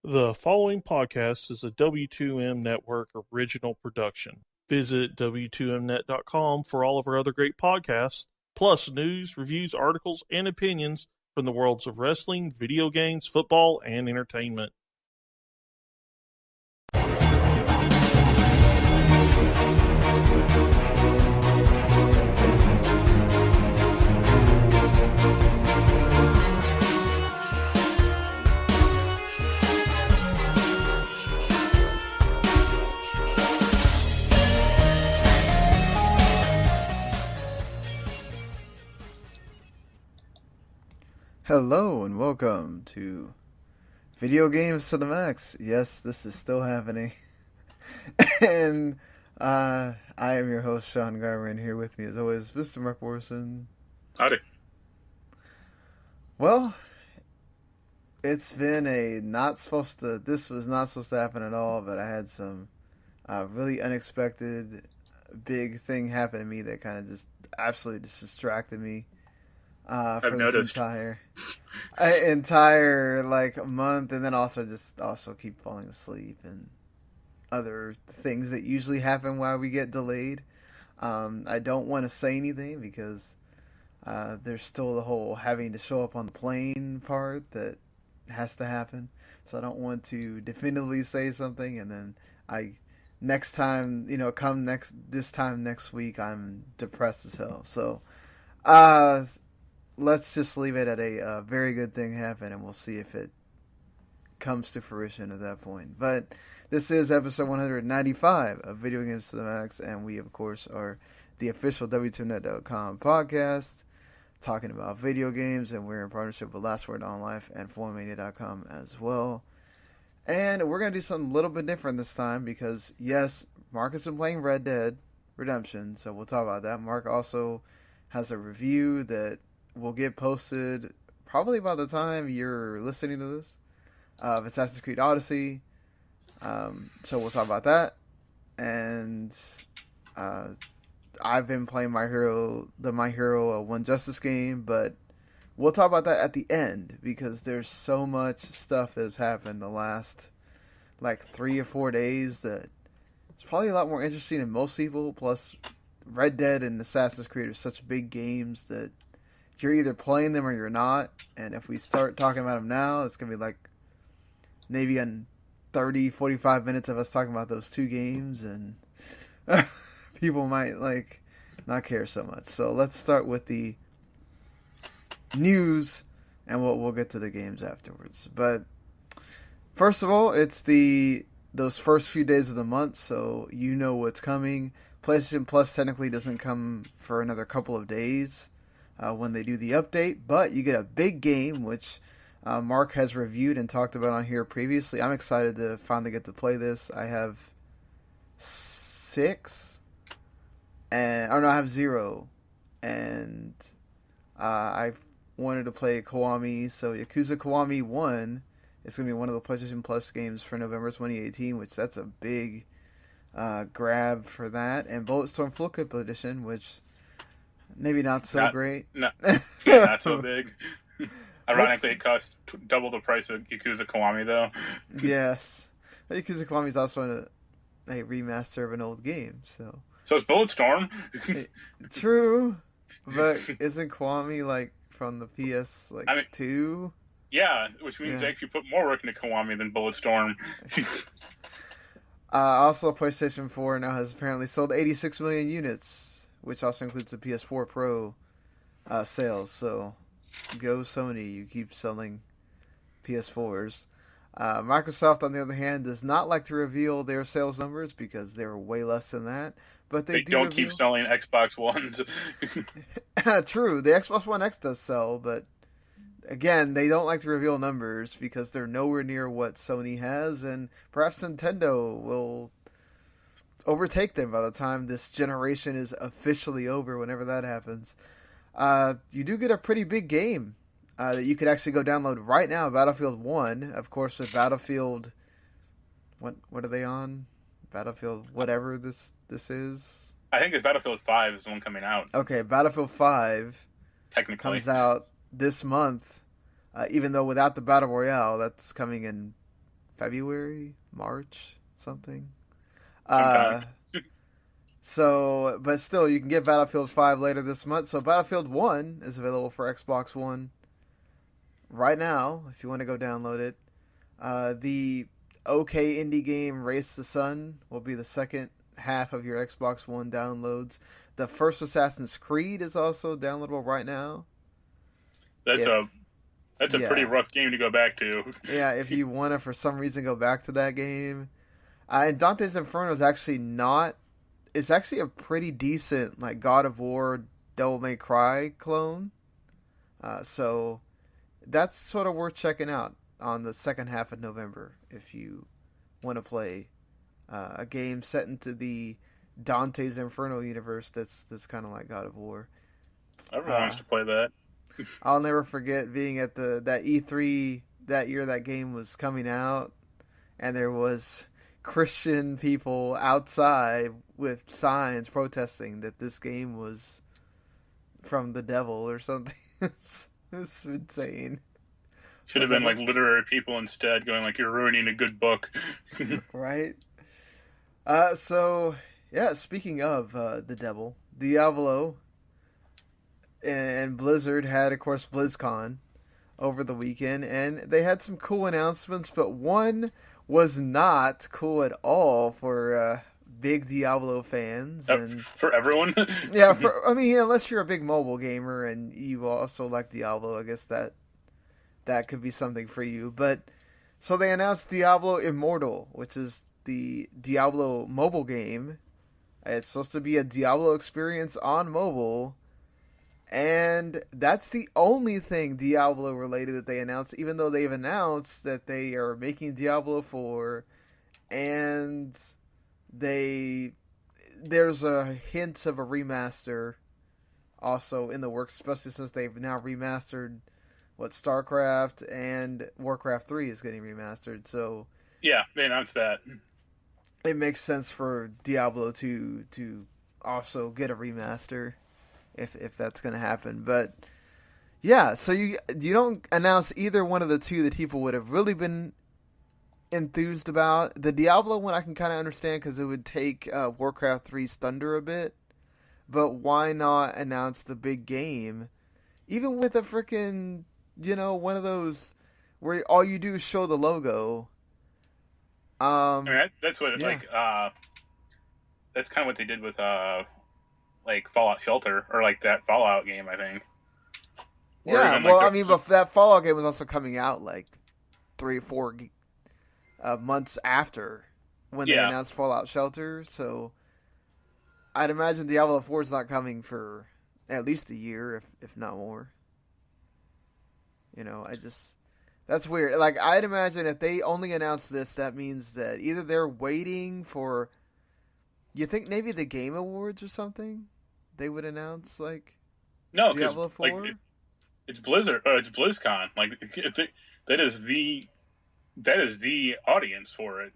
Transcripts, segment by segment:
The following podcast is a W2M Network original production. Visit W2Mnet.com for all of our other great podcasts, plus news, reviews, articles, and opinions from the worlds of wrestling, video games, football, and entertainment. Hello and welcome to Video Games to the Max. Yes, this is still happening. And I am your host, Sean Garmer, and here with me as always, Mr. Marc Morrison. Howdy. Well, it's been this was not supposed to happen at all, but I had some really unexpected big thing happen to me that kind of just absolutely just distracted me. For this entire like month, and then also keep falling asleep and other things that usually happen while we get delayed. I don't want to say anything because there's still the whole having to show up on the plane part that has to happen. So I don't want to definitively say something, and then this time next week, I'm depressed as hell. So, let's just leave it at a very good thing happen, and we'll see if it comes to fruition at that point. But this is episode 195 of Video Games to the Max, and we, of course, are the official W2Net.com podcast talking about video games, and we're in partnership with Last Word on Life and FormMania.com as well. And we're going to do something a little bit different this time because, yes, Mark has been playing Red Dead Redemption, so we'll talk about that. Mark also has a review that will get posted probably by the time you're listening to this of Assassin's Creed Odyssey. So we'll talk about that. And I've been playing My Hero 1 Justice game, but we'll talk about that at the end because there's so much stuff that has happened the last like 3 or 4 days that it's probably a lot more interesting than most people. Plus, Red Dead and Assassin's Creed are such big games that you're either playing them or you're not, and if we start talking about them now, it's going to be like maybe in 30, 45 minutes of us talking about those two games, and people might like not care so much. So let's start with the news, and we'll get to the games afterwards. But first of all, it's those first few days of the month, so you know what's coming. PlayStation Plus technically doesn't come for another couple of days when they do the update, but you get a big game, which Mark has reviewed and talked about on here previously. I'm excited to finally get to play this. I have 6, I have 0, and I wanted to play Kiwami, so Yakuza Kiwami 1 is going to be one of the PlayStation Plus games for November 2018, which that's a big grab for that, and Bulletstorm Full Clip Edition, which maybe not so great. Not so big. Ironically, it costs double the price of Yakuza Kiwami, though. Yes. Yakuza Kiwami is also a remaster of an old game, so... So it's Bulletstorm. True, but isn't Kiwami, like, from the PS, 2? Yeah, which means they actually put more work into Kiwami than Bulletstorm. Also, PlayStation 4 now has apparently sold 86 million units, which also includes the PS4 Pro sales. So, go Sony, you keep selling PS4s. Microsoft, on the other hand, does not like to reveal their sales numbers because they're way less than that. But they don't keep selling Xbox Ones. True, the Xbox One X does sell, but again, they don't like to reveal numbers because they're nowhere near what Sony has, and perhaps Nintendo will overtake them by the time this generation is officially over, whenever that happens. You do get a pretty big game that you could actually go download right now, Battlefield 1. Of course, with Battlefield... What are they on? Battlefield whatever this is? I think it's Battlefield 5 is the one coming out. Okay, Battlefield 5 technically comes out this month, even though without the Battle Royale, that's coming in February, March, something. Sometime. So, but still, you can get Battlefield 5 later this month. So Battlefield 1 is available for Xbox One right now, if you want to go download it. The okay indie game Race the Sun will be the second half of your Xbox One downloads. The first Assassin's Creed is also downloadable right now. That's a pretty rough game to go back to. Yeah, if you want to, for some reason, go back to that game. And Dante's Inferno is actually not... It's actually a pretty decent, like, God of War, Devil May Cry clone. So that's sort of worth checking out on the second half of November if you want to play a game set into the Dante's Inferno universe that's kind of like God of War. Everyone wants to play that. I'll never forget being at that E3 that year that game was coming out, and there was Christian people outside with signs protesting that this game was from the devil or something. It was insane. Should have been like literary people instead, going like, "You're ruining a good book." Right. So yeah, speaking of the devil, Diablo and Blizzard had, of course, BlizzCon over the weekend, and they had some cool announcements, but one was not cool at all for big Diablo fans. And for everyone? Yeah, I mean, unless you're a big mobile gamer and you also like Diablo, I guess that could be something for you. But so they announced Diablo Immortal, which is the Diablo mobile game. It's supposed to be a Diablo experience on mobile. And that's the only thing Diablo related that they announced, even though they've announced that they are making Diablo 4, and there's a hint of a remaster also in the works, especially since they've now remastered StarCraft, and Warcraft 3 is getting remastered. So yeah, they announced that. It makes sense for Diablo 2 to also get a remaster. If that's going to happen. But yeah, so you don't announce either one of the two that people would have really been enthused about. The Diablo one I can kind of understand because it would take Warcraft 3's thunder a bit. But why not announce the big game? Even with a freaking, one of those where all you do is show the logo. I mean, that's what it's like. That's kind of what they did with... like Fallout Shelter, or like that Fallout game, I think. Yeah, well, I mean, but that Fallout game was also coming out like 3 or 4 months after when they announced Fallout Shelter, so I'd imagine Diablo 4 is not coming for at least a year, if not more. That's weird. Like, I'd imagine if they only announced this, that means that either they're waiting for, you think maybe the Game Awards or something? They would announce Diablo 4? Like, it's Blizzard, or it's BlizzCon. Like, that is the audience for it.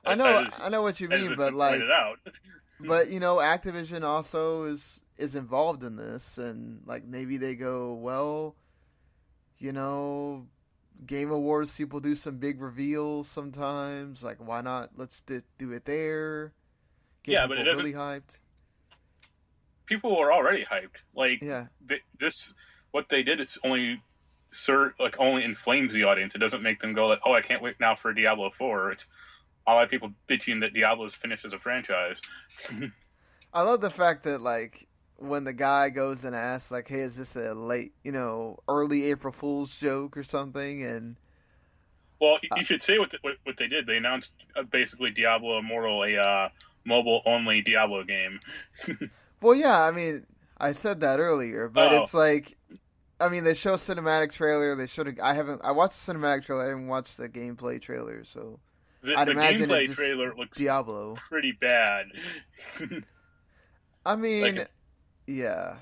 I know what you mean, but like, but Activision also is involved in this, and like maybe they go, well, Game Awards people do some big reveals sometimes. Like, why not? Let's do it there. Get people really hyped. People were already hyped. Like, what they did is only inflames the audience. It doesn't make them go like, oh, I can't wait now for Diablo 4. It's a lot of people bitching that Diablo's finished as a franchise. I love the fact that, like, when the guy goes and asks, like, hey, is this a late, early April Fool's joke or something? And well, you should say what they did. They announced basically Diablo Immortal, a mobile-only Diablo game. Well, yeah, I mean, I said that earlier, but it's like, I mean, they show a cinematic trailer. I watched the cinematic trailer. I haven't watched the gameplay trailer, so I'd imagine gameplay it's just trailer looks Diablo. Pretty bad. I mean, yeah.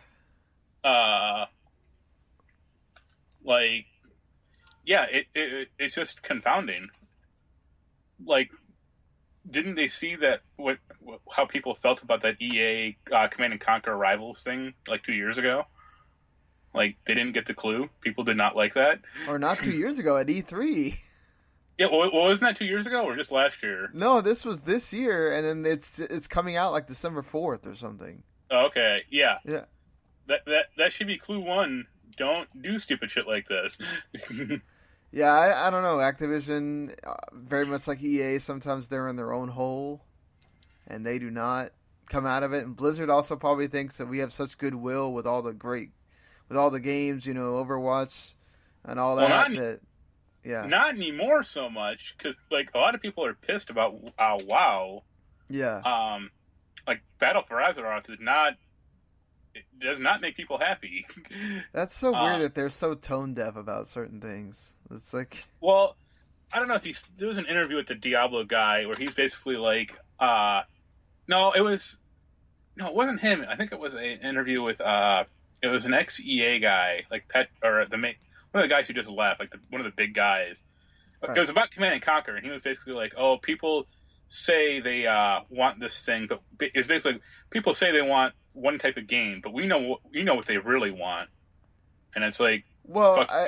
It's just confounding. Like, didn't they see that how people felt about that EA Command and Conquer Rivals thing like 2 years ago? Like, they didn't get the clue. People did not like that. Or not 2 years ago at E3. Yeah, well, wasn't that 2 years ago or just last year? No, this was this year, and then it's coming out like December 4th or something. Okay, yeah. Yeah. That should be clue one. Don't do stupid shit like this. Yeah, I don't know. Activision, very much like EA, sometimes they're in their own hole, and they do not come out of it. And Blizzard also probably thinks that we have such goodwill with all the games, Overwatch and all that. Yeah, not anymore so much because like a lot of people are pissed about WoW. Yeah. Like Battle for Azeroth it does not make people happy. That's so weird that they're so tone deaf about certain things. It's like, well, I don't know if there was an interview with the Diablo guy where he's basically like, no, it wasn't him. I think it was an interview with, it was an ex-EA guy, like one of the guys who just left, like one of the big guys. Right. It was about Command and Conquer, and he was basically like, oh, people say they want this thing, but it's basically people say they want one type of game, but we know what they really want, and it's like, well, I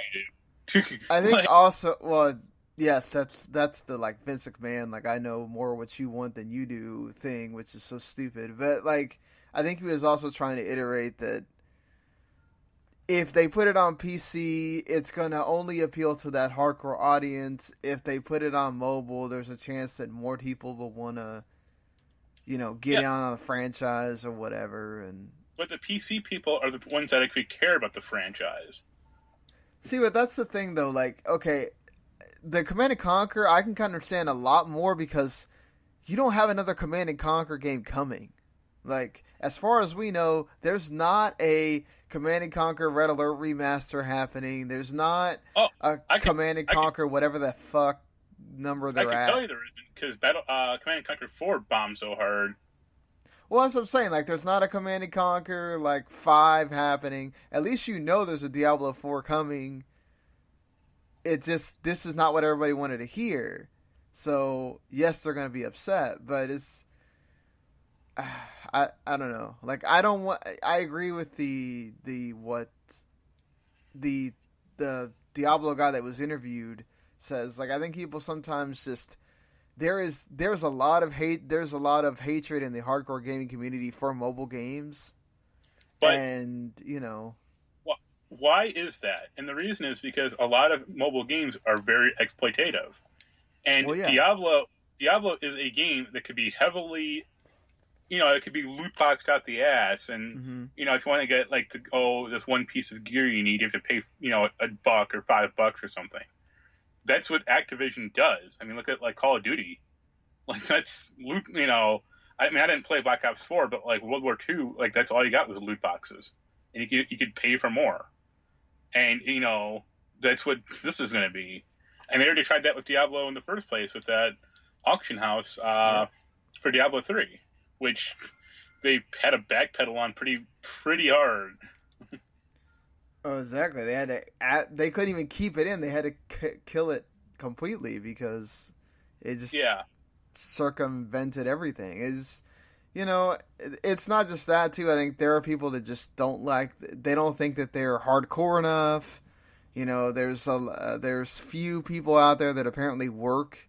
think also, well, yes, that's the like Vince McMahon, like I know more what you want than you do thing, which is so stupid. But like, I think he was also trying to iterate that if they put it on PC, it's gonna only appeal to that hardcore audience. If they put it on mobile, there's a chance that more people will wanna, get in on the franchise or whatever. But the PC people are the ones that actually care about the franchise. See, but that's the thing, though. Like, okay, the Command & Conquer, I can kind of understand a lot more because you don't have another Command & Conquer game coming. Like, as far as we know, there's not a Command & Conquer Red Alert remaster happening. There's not a Command & Conquer whatever the fuck number they're at. I can tell you there isn't because Command & Conquer 4 bombed so hard. Well, that's what I'm saying. Like, there's not a Command & Conquer, 5 happening. At least there's a Diablo 4 coming. This is not what everybody wanted to hear. So, yes, they're going to be upset, but it's... I don't know. Like, I agree with the Diablo guy that was interviewed says. Like, I think people sometimes just... There's a lot of hatred in the hardcore gaming community for mobile games, but, and why is that? And the reason is because a lot of mobile games are very exploitative, and Diablo is a game that could be heavily, it could be loot boxed out the ass, and if you want to get this one piece of gear you need, you have to pay $1 or $5 or something. That's what Activision does. I mean, look at Call of Duty. That's loot. I didn't play Black Ops 4, but World War II, that's all you got was loot boxes, and you could pay for more. And that's what this is going to be. And they already tried that with Diablo in the first place with that auction house for Diablo 3, which they had a backpedal on pretty hard. Oh, exactly. They couldn't even keep it in. They had to kill it completely because it just circumvented everything. It's not just that too. I think there are people that just they don't think that they're hardcore enough. There's few people out there that apparently work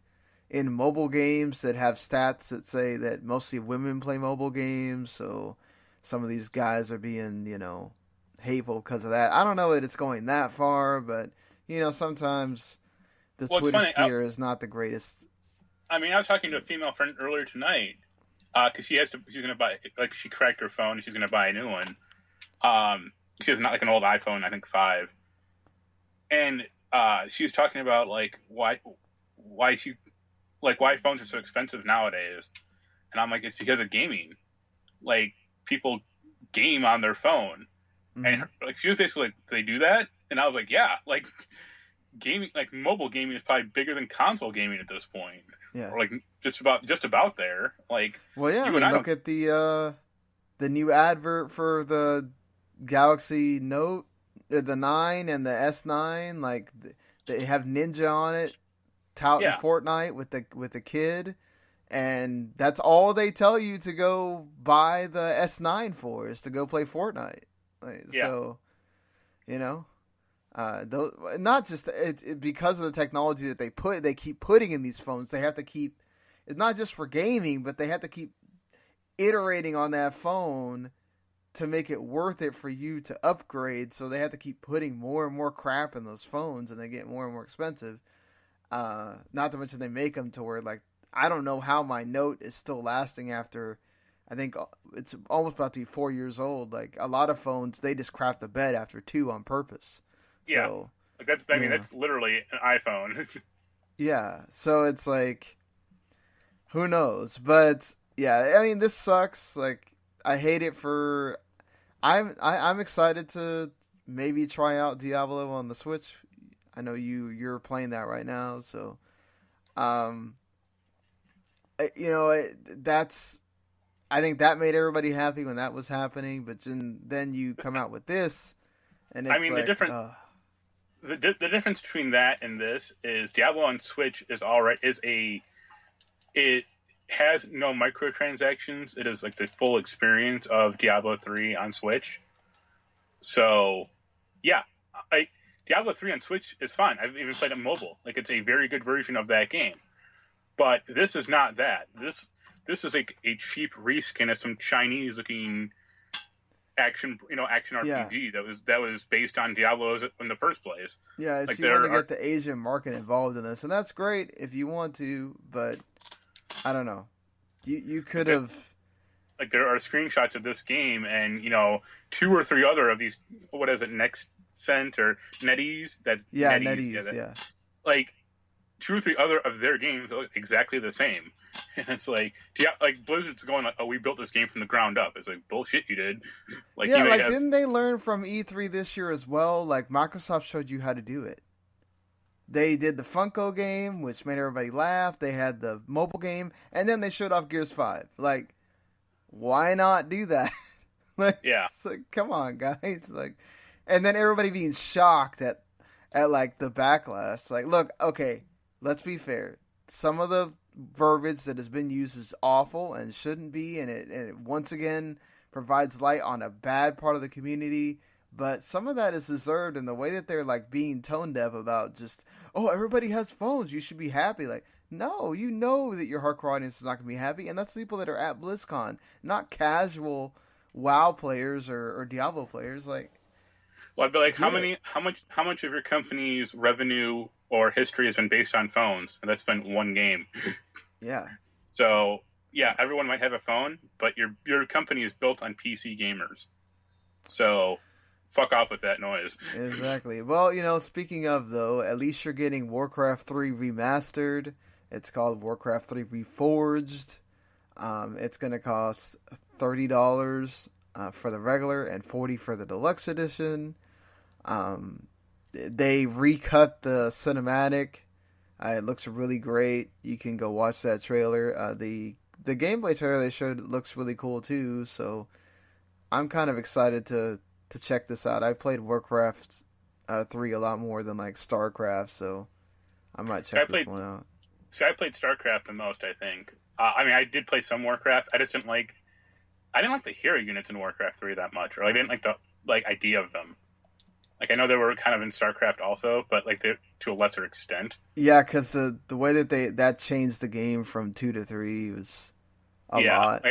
in mobile games that have stats that say that mostly women play mobile games. So some of these guys are being, hateful because of that. I don't know that it's going that far, but sometimes the Twitter sphere is not the greatest. I mean, I was talking to a female friend earlier tonight because she's going to buy, she cracked her phone and she's going to buy a new one. She has not an old iPhone, I think 5, and she was talking about why phones are so expensive nowadays, and I'm like, it's because of gaming. People game on their phone. And she was basically they do that, and I was like, yeah, gaming, mobile gaming is probably bigger than console gaming at this point. Yeah, or just about there. Well, yeah. Look at the new advert for the Galaxy Note, the 9 and the S9. They have Ninja on it, touting Fortnite with the kid, and that's all they tell you to go buy the S9 for is to go play Fortnite. So, Not just because of the technology that they keep putting in these phones. They have to keep. It's not just for gaming, but they have to keep iterating on that phone to make it worth it for you to upgrade. So they have to keep putting more and more crap in those phones, and they get more and more expensive. Not to mention they make them to where, like, I don't know how my Note is still lasting after, I think it's almost about to be 4 years old. Like, a lot of phones, they just crap the bed after 2 on purpose. Yeah. So, like that's literally an iPhone. Yeah. So it's like, who knows? But yeah, I mean, this sucks. Like, I hate it for. I'm excited to maybe try out Diablo on the Switch. I know you're playing that right now, so that's. I think that made everybody happy when that was happening, but then you come out with this, and it's the difference between that and this is Diablo on Switch is it has no microtransactions. It is like the full experience of Diablo 3 on Switch. So, yeah, Diablo 3 on Switch is fine. I've even played it mobile. Like, it's a very good version of that game. But this is not that. This is like a cheap reskin of some Chinese-looking action RPG that was based on Diablo in the first place. Yeah, if you want to get the Asian market involved in this, and that's great if you want to, but I don't know. You could have. Like, there are screenshots of this game, and 2 or 3 other of these. What is it? Nextcent or NetEase? NetEase. Yeah. Like 2 or 3 other of their games look exactly the same, and it's like, Blizzard's going like, "Oh, we built this game from the ground up." It's like, bullshit, you did. Like, didn't they learn from E3 this year as well? Like, Microsoft showed you how to do it. They did the Funko game, which made everybody laugh. They had the mobile game, and then they showed off Gears 5. Like, why not do that? Like, yeah. Like, come on, guys. Like, and then everybody being shocked at like the backlash. Like, look, okay, let's be fair. Some of the verbiage that has been used is awful and shouldn't be, and it once again provides light on a bad part of the community. But some of that is deserved in the way that they're like being tone deaf about just, oh, everybody has phones, you should be happy. Like, no, you know that your hardcore audience is not going to be happy, and that's the people that are at BlizzCon, not casual WoW players or Diablo players. Like, well, I'd be like, how much of your company's revenue or history has been based on phones? And that's been one game. Yeah. So yeah, everyone might have a phone, but your company is built on PC gamers. So fuck off with that noise. Exactly. Well, speaking of, though, at least you're getting Warcraft 3 remastered. It's called Warcraft 3 Reforged. It's going to cost $30 for the regular and $40 for the deluxe edition. They recut the cinematic. It looks really great. You can go watch that trailer. The gameplay trailer they showed looks really cool too. So I'm kind of excited to check this out. I played Warcraft 3 a lot more than like StarCraft, so I might check this one out. I played StarCraft the most, I think. I did play some Warcraft. I didn't like the hero units in Warcraft 3 that much, or I didn't like the idea of them. Like, I know they were kind of in StarCraft also, but like to a lesser extent. Yeah, because the way that that changed the game from 2 to 3 was a lot.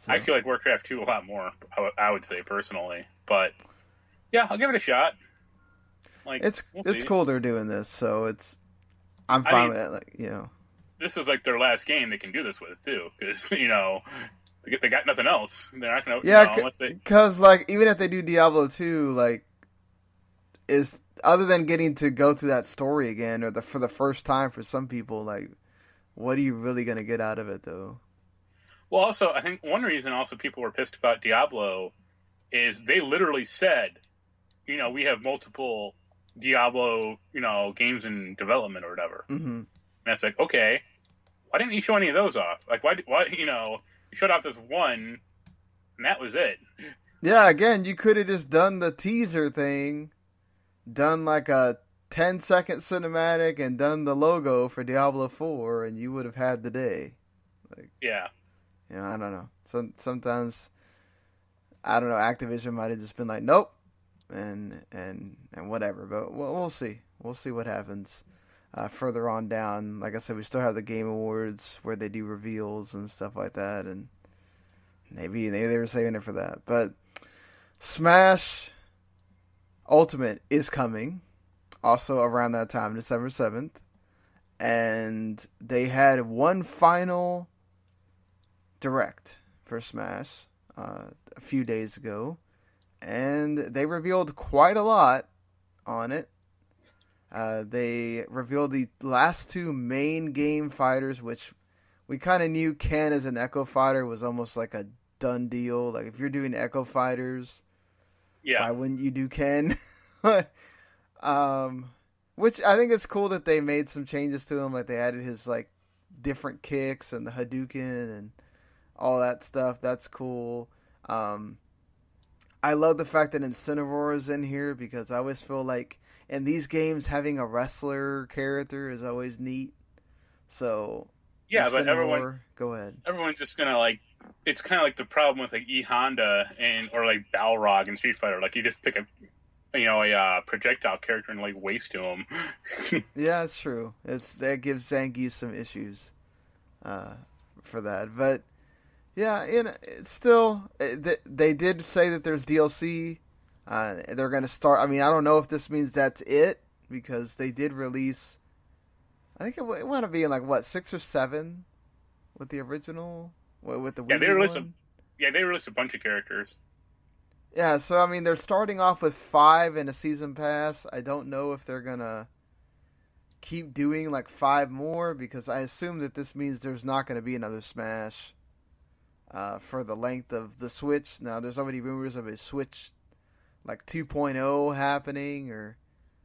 I feel like Warcraft 2 a lot more, I would say, personally. But yeah, I'll give it a shot. Like, it's cool they're doing this, so I'm fine with it. Like, this is like their last game they can do this with too, because they got nothing else. They're not gonna unless they, because like even if they do Diablo 2, like, is other than getting to go through that story again or for the first time for some people, like, what are you really gonna get out of it though? Well, also I think one reason also people were pissed about Diablo is they literally said, we have multiple Diablo, games in development or whatever. Mm-hmm. And it's like, okay, why didn't you show any of those off? Like, why, you showed off this one, and that was it. Yeah, again, you could have just done the teaser thing, done like a 10-second cinematic, and done the logo for Diablo 4, and you would have had the day. Like, yeah. I don't know. Sometimes, I don't know, Activision might have just been like, nope, and whatever. But we'll see. We'll see what happens further on down. Like I said, we still have the Game Awards where they do reveals and stuff like that, and maybe they were saving it for that. But Smash Ultimate is coming, also around that time, December 7th. And they had one final direct for Smash a few days ago. And they revealed quite a lot on it. They revealed the last two main game fighters, which we kind of knew Ken as an Echo Fighter was almost like a done deal. Like, if you're doing Echo Fighters, why wouldn't you do Ken? Which I think it's cool that they made some changes to him. Like, they added his, like, different kicks and the Hadouken and all that stuff. That's cool. I love the fact that Incineroar is in here, because I always feel like in these games having a wrestler character is always neat. So, yeah, Incineroar, but everyone, go ahead. Everyone's just gonna, like, it's kind of like the problem with, like, E Honda or like Balrog in Street Fighter. Like, you just pick a projectile character and, like, waste to him. Yeah, it's true. That gives Zangief some issues for that. But yeah, it's still, they did say that there's DLC. They're going to start. I mean, I don't know if this means that's it, because they did release, I think it wound up being like, what, 6 or 7 with the original, with the Wii they released one? they released a bunch of characters. Yeah, so I mean, they're starting off with 5 in a season pass. I don't know if they're gonna keep doing like 5 more, because I assume that this means there's not going to be another Smash for the length of the Switch. Now, there's already rumors of a Switch like 2.0 happening, or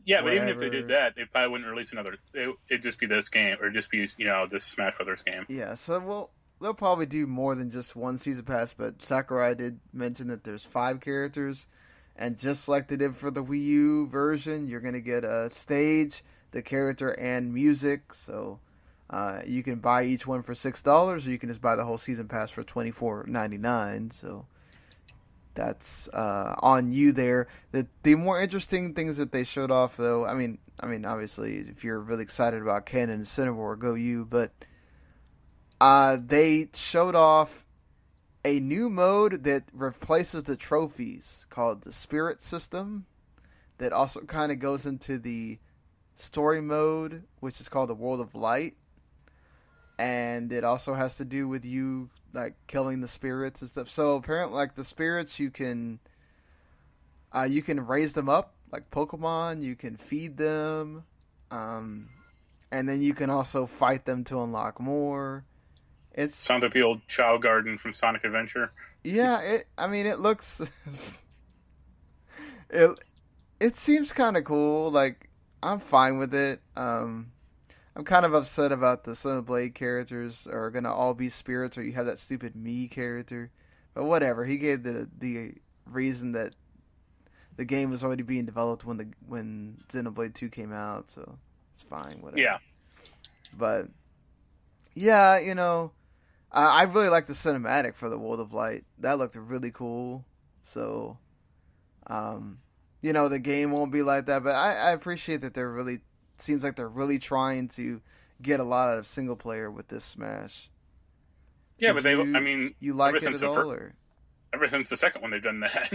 yeah, whatever. But even if they did that, they probably wouldn't release another. It'd just be this game, or just be this Smash Brothers game. Yeah, so they'll probably do more than just one season pass, but Sakurai did mention that there's 5 characters, and just like they did for the Wii U version, you're going to get a stage, the character, and music. So you can buy each one for $6, or you can just buy the whole season pass for $24.99. So that's on you there. The more interesting things that they showed off, though, I mean, obviously, if you're really excited about Ken and Incineroar, go you, but they showed off a new mode that replaces the trophies called the Spirits system, that also kind of goes into the story mode, which is called the World of Light. And it also has to do with you, like, killing the spirits and stuff. So apparently, like, the spirits, you can raise them up like Pokemon. You can feed them, and then you can also fight them to unlock more. It sounds like the old Chow Garden from Sonic Adventure. Yeah, it looks it seems kind of cool. Like, I'm fine with it. I'm kind of upset about the Xenoblade characters are gonna all be spirits, or you have that stupid Mii character. But whatever. He gave the reason that the game was already being developed when Xenoblade 2 came out, so it's fine. Whatever. Yeah. But yeah, I really like the cinematic for the World of Light. That looked really cool. So, the game won't be like that, but I appreciate that seems like they're really trying to get a lot out of single player with this Smash. Yeah, but you like it at all, or? Ever since the second one, they've done that.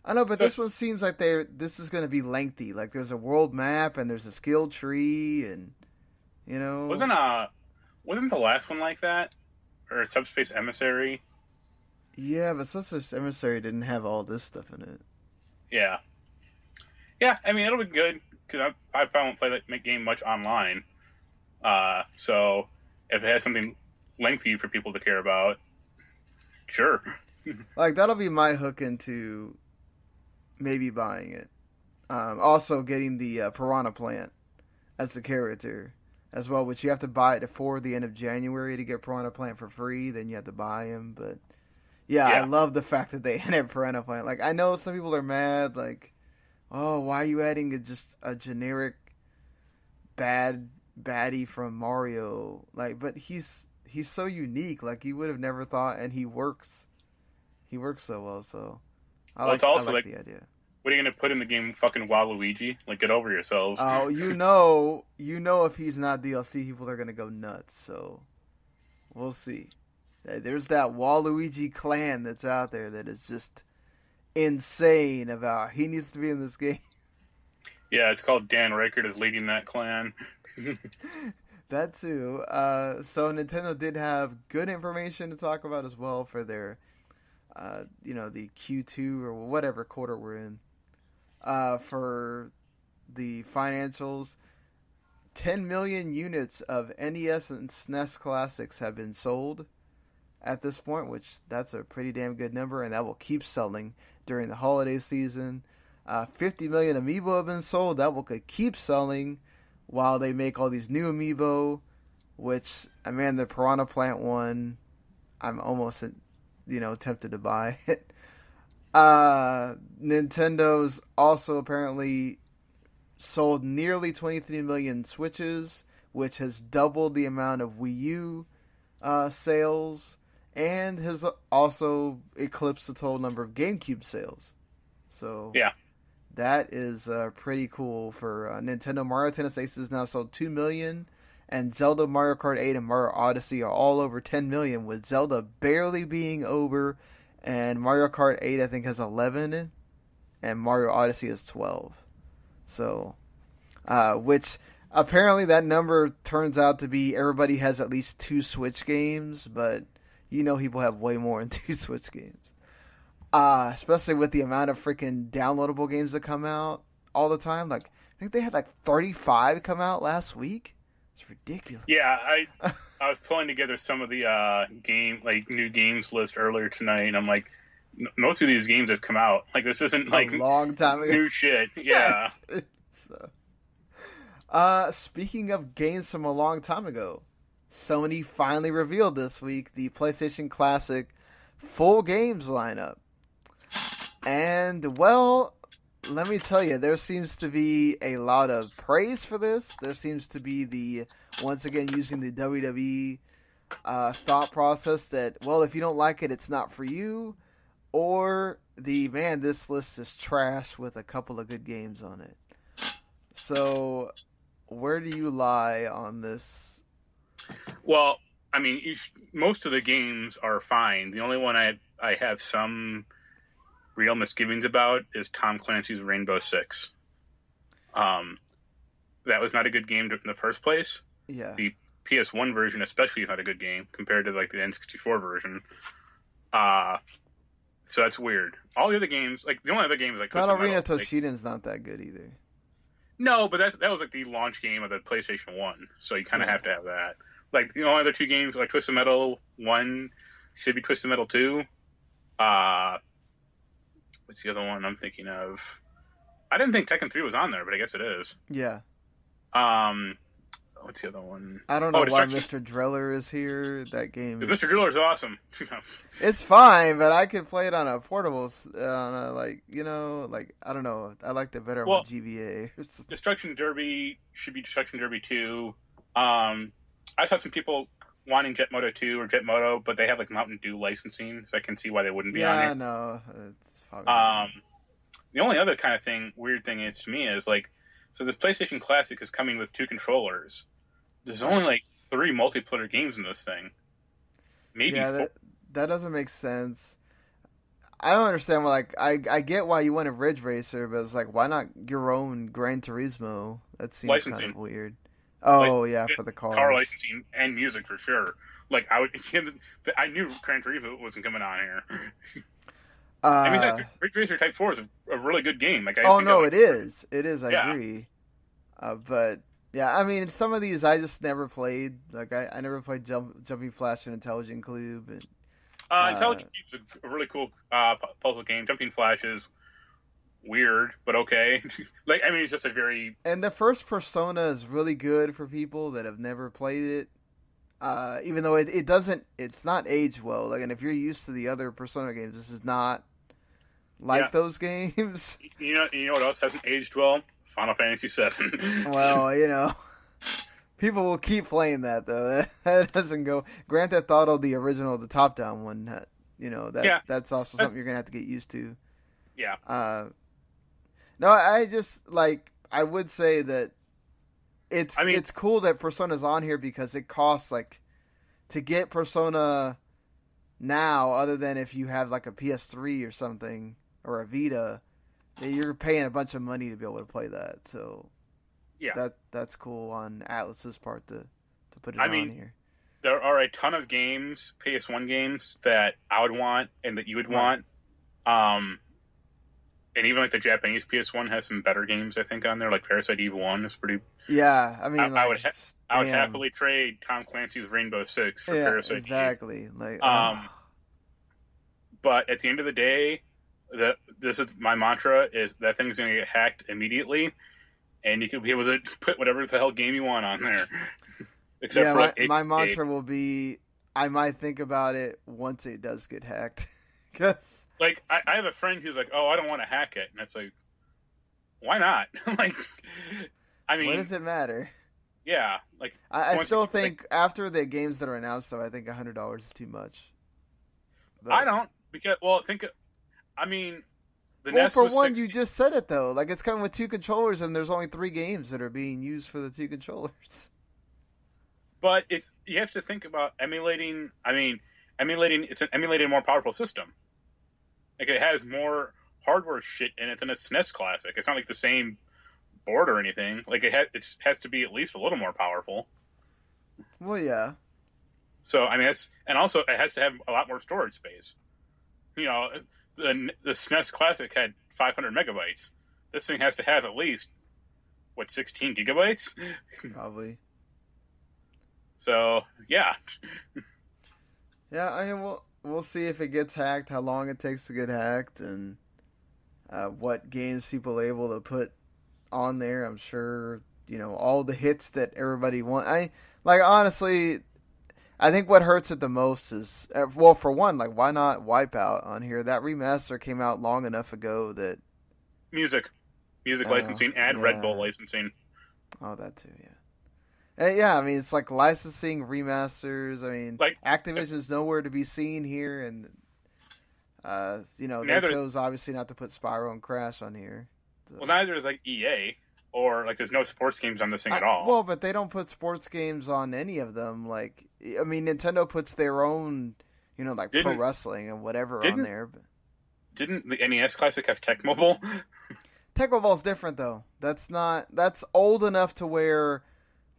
I know, but this one seems like this is going to be lengthy. Like, there's a world map, and there's a skill tree, and, Wasn't the last one like that? Or Subspace Emissary? Yeah, but Subspace Emissary didn't have all this stuff in it. Yeah. Yeah, it'll be good, because I probably won't play that game much online. So, if it has something lengthy for people to care about, sure. Like, that'll be my hook into maybe buying it. Also getting the Piranha Plant as the character as well, which you have to buy it before the end of January to get Piranha Plant for free. Then you have to buy him. But yeah, I love the fact that they added Piranha Plant. Like, I know some people are mad, like, oh, why are you adding just a generic baddie from Mario? Like, but he's so unique. Like, you would have never thought, and he works so well. So I like the idea. What are you gonna put in the game? Fucking Waluigi? Like, get over yourselves. Oh, you know, if he's not DLC, people are gonna go nuts. So we'll see. There's that Waluigi clan that's out there that is just insane about he needs to be in this game. Yeah, it's called Dan Reichert is leading that clan. That too. So Nintendo did have good information to talk about as well for their, the Q2 or whatever quarter we're in. For the financials, 10 million units of NES and SNES classics have been sold at this point, which that's a pretty damn good number, and that will keep selling during the holiday season. 50 million amiibo have been sold. That will keep selling while they make all these new amiibo, which, the Piranha Plant one, I'm almost, tempted to buy it. Nintendo's also apparently sold nearly 23 million Switches, which has doubled the amount of Wii U sales, and has also eclipsed the total number of GameCube sales. So yeah, that is pretty cool for Nintendo. Mario Tennis Aces now sold 2 million, and Zelda, Mario Kart 8, and Mario Odyssey are all over 10 million, with Zelda barely being over, and Mario Kart 8 I think has 11, and Mario Odyssey is 12. So, which apparently that number turns out to be everybody has at least 2 Switch games, but people have way more than 2 Switch games. Especially with the amount of freaking downloadable games that come out all the time. Like, I think they had 35 come out last week. It's ridiculous. Yeah, I was pulling together some of the new games list earlier tonight, and I'm like, most of these games have come out. Like, this isn't a long time ago. New shit. Yeah. Speaking of games from a long time ago, Sony finally revealed this week the PlayStation Classic full games lineup. And, well, let me tell you, there seems to be a lot of praise for this. There seems to be once again, using the WWE thought process that, well, if you don't like it, it's not for you. Or this list is trash with a couple of good games on it. So, where do you lie on this? Well, most of the games are fine. The only one I have some real misgivings about is Tom Clancy's Rainbow Six. That was not a good game in the first place. Yeah. The PS1 version especially is not a good game compared to the N64 version. So that's weird. All the other games, the only other game is Ballerina Toshiden's not that good either. No, but that was the launch game of the PlayStation 1, so you kind of have to have that. The only other 2 games, Twisted Metal 1 should be Twisted Metal 2. What's the other one I'm thinking of? I didn't think Tekken 3 was on there, but I guess it is. Yeah. What's the other one? I don't know why Mr. Driller is here. That game is... Mr. Driller is awesome. It's fine, but I can play it on a portable, I don't know. I liked it better on GBA. Destruction Derby should be Destruction Derby 2. I saw some people wanting Jet Moto 2 or Jet Moto, but they have Mountain Dew licensing, so I can see why they wouldn't be on it. Yeah, no. It's probably the only other kind of weird thing is to me is so this PlayStation Classic is coming with 2 controllers. There's only 3 multiplayer games in this thing. Maybe 4. That doesn't make sense. I don't understand why. I get why you want a Ridge Racer, but it's why not your own Gran Turismo? That seems licensing. kind of weird. Oh yeah, for the cars. Car licensing and music for sure. I knew Gran Turismo wasn't coming on here. Ridge Racer Type 4 is a really good game. It is. It is. I agree. But yeah, some of these I just never played. I never played Jumping Flash and Intelligent Cube. And, Intelligent Cube is a really cool puzzle game. Jumping Flash is weird, but okay. It's just a very... And the first Persona is really good for people that have never played it. Even though it's not aged well. And if you're used to the other Persona games, this is not those games. You know what else hasn't aged well? Final Fantasy VII. Well, people will keep playing that though. That doesn't go. Grand Theft Auto, the original, the top-down one. That's also something you're gonna have to get used to. Yeah. No, I just like I would say that it's cool that Persona's on here because it costs like to get Persona now, other than if you have like a PS3 or something or a Vita, you're paying a bunch of money to be able to play that. So yeah, that's cool on Atlus's part to put it on here. There are a ton of games, PS1 games, that I would want and that you would want. And even like the Japanese PS1 has some better games, I think, on there. Like Parasite Eve 1 is pretty. Yeah, I mean, I would happily trade Tom Clancy's Rainbow Six for Parasite exactly. Eve. Like, but at the end of the day, this is my mantra: is that thing's going to get hacked immediately, and you can be able to put whatever the hell game you want on there. Except for like my mantra will be: I might think about it once it does get hacked. Because like I have a friend who's like, "Oh, I don't want to hack it," and it's like, why not? Like, I mean, what does it matter? Yeah, like I still think after the games that are announced, though, I think $100 is too much. But, I don't because I mean, the NES for was one, 60. you just said it though. Like it's coming with 2 controllers, and there's only 3 games that are being used for the 2 controllers. But you have to think about emulating. I mean, it's an emulated more powerful system. Like it has more hardware shit in it than a SNES Classic. It's not like the same board or anything. Like it has to be at least a little more powerful. Well, yeah. So I mean, and also it has to have a lot more storage space. You know, the SNES Classic had 500 megabytes. This thing has to have at least 16 gigabytes? Probably. So yeah. Yeah, I mean, we'll see if it gets hacked, how long it takes to get hacked, and what games people are able to put on there. I'm sure, all the hits that everybody wants. Honestly, I think what hurts it the most is, well, for one, like, why not Wipeout on here? That remaster came out long enough ago that... Music licensing and Red Bull licensing. Oh, that too, yeah. Yeah, I mean, it's like licensing, remasters. I mean, like, Activision's nowhere to be seen here, and they chose obviously not to put Spyro and Crash on here. So. Well, neither is like EA, or like there's no sports games on this thing at all. Well, but they don't put sports games on any of them. Like, I mean, Nintendo puts their own, like pro wrestling and whatever on there. But... Didn't the NES Classic have Tech Mobile? Tech Mobile's different though. That's old enough to where.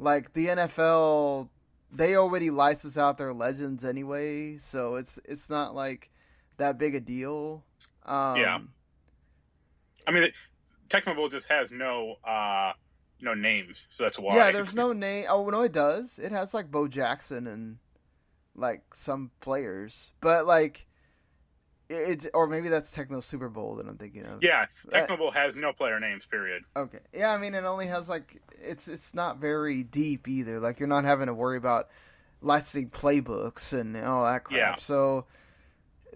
Like, the NFL, they already license out their legends anyway, so it's not, like, that big a deal. Yeah. I mean, Tecmo Bowl just has no names, so that's why. Yeah, there's no name. Oh, no, it does. It has, like, Bo Jackson and, like, some players. But, like... or maybe that's Tecmo Super Bowl that I'm thinking of. Yeah, Tecmo Bowl has no player names, period. Okay. Yeah, I mean, it only has, like, it's not very deep either. Like, you're not having to worry about licensing playbooks and all that crap. Yeah. So,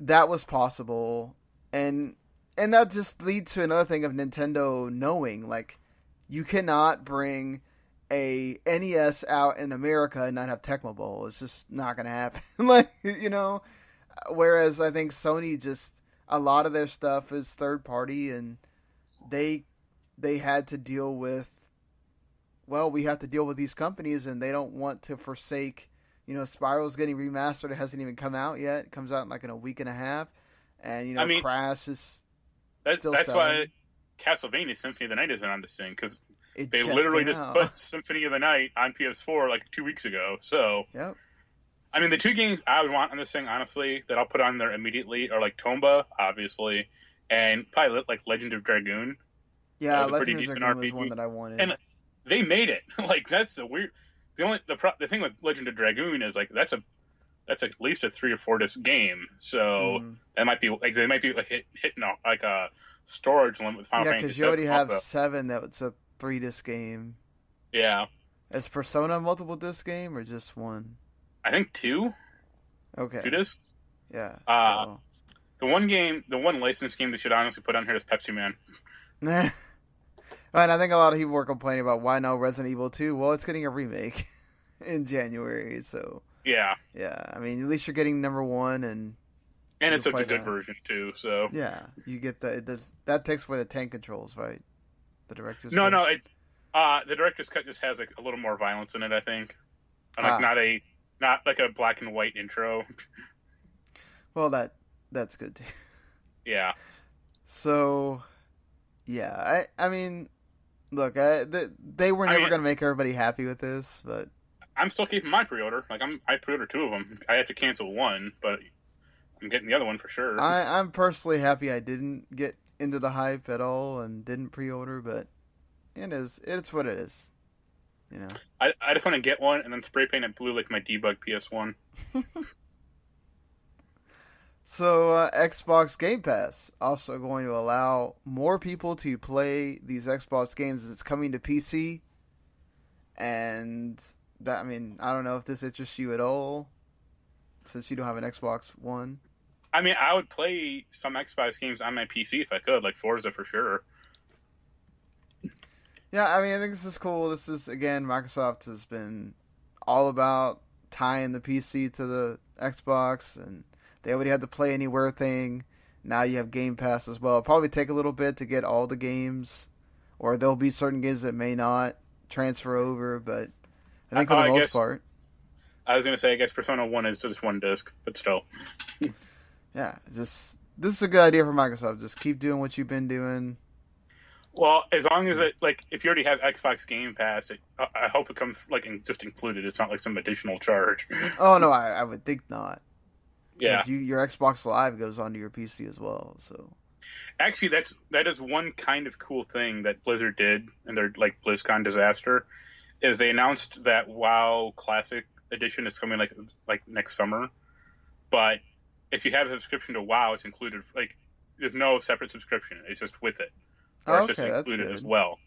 that was possible. And that just leads to another thing of Nintendo knowing, like, you cannot bring a NES out in America and not have Tecmo Bowl. It's just not going to happen. Like, Whereas I think Sony a lot of their stuff is third party, and they had to deal with, well, we have to deal with these companies, and they don't want to forsake, Spyro's getting remastered. It hasn't even come out yet. It comes out in a week and a half, and Crash is still that's selling. why Castlevania Symphony of the Night isn't on this thing, because they literally just put Symphony of the Night on PS4 like 2 weeks ago. So yep. I mean, the 2 games I would want on this thing, honestly, that I'll put on there immediately are like Tomba, obviously, and probably like Legend of Dragoon. Yeah, Legend of Dragoon was one that I wanted. And they made it. Like, that's the weird. The thing with Legend of Dragoon is like that's at least a 3 or 4 disc game. So that might be like they might be like hitting like a storage limit with Final Fantasy. Yeah, because you already have 7. That's a 3 disc game. Yeah. Is Persona a multiple disc game or just 1? I think 2. Okay. 2 discs. Yeah. The one licensed game that should honestly put on here is Pepsi Man. And I think a lot of people were complaining about why no Resident Evil 2. Well, it's getting a remake in January, so yeah. I mean, at least you're getting number 1, and it's such a good version too. So yeah, you get that takes away the tank controls, right? The director's no, cut? no. It's the director's cut just has like a little more violence in it, I think. And, like not like a black and white intro. Well, that's good too. Yeah. So, yeah, I mean, look, they were never gonna make everybody happy with this, but I'm still keeping my pre-order. Like I pre-ordered 2 of them. I had to cancel one, but I'm getting the other one for sure. I'm personally happy I didn't get into the hype at all and didn't pre-order, but it's what it is. You know. I just want to get one and then spray paint it blue like my debug PS1. So Xbox Game Pass also going to allow more people to play these Xbox games as it's coming to PC, and that, I mean, I don't know if this interests you at all, since you don't have an Xbox One. I mean, I would play some Xbox games on my PC if I could, like Forza for sure. Yeah, I mean, I think this is cool. This is, again, Microsoft has been all about tying the PC to the Xbox, and they already had the Play Anywhere thing. Now you have Game Pass as well. It'll probably take a little bit to get all the games, or there'll be certain games that may not transfer over, but I think for the most part. I was going to say, I guess Persona 1 is just one disc, but still. Yeah, this is a good idea for Microsoft. Just keep doing what you've been doing. Well, as long as it, like, if you already have Xbox Game Pass, I hope it comes, like, just included. It's not like some additional charge. Oh, no, I would think not. Yeah. Your Xbox Live goes onto your PC as well, so. Actually, that is one kind of cool thing that Blizzard did in their, like, BlizzCon disaster, is they announced that WoW Classic Edition is coming, like next summer. But if you have a subscription to WoW, it's included, like, there's no separate subscription. It's just with it. Or it's just included as well.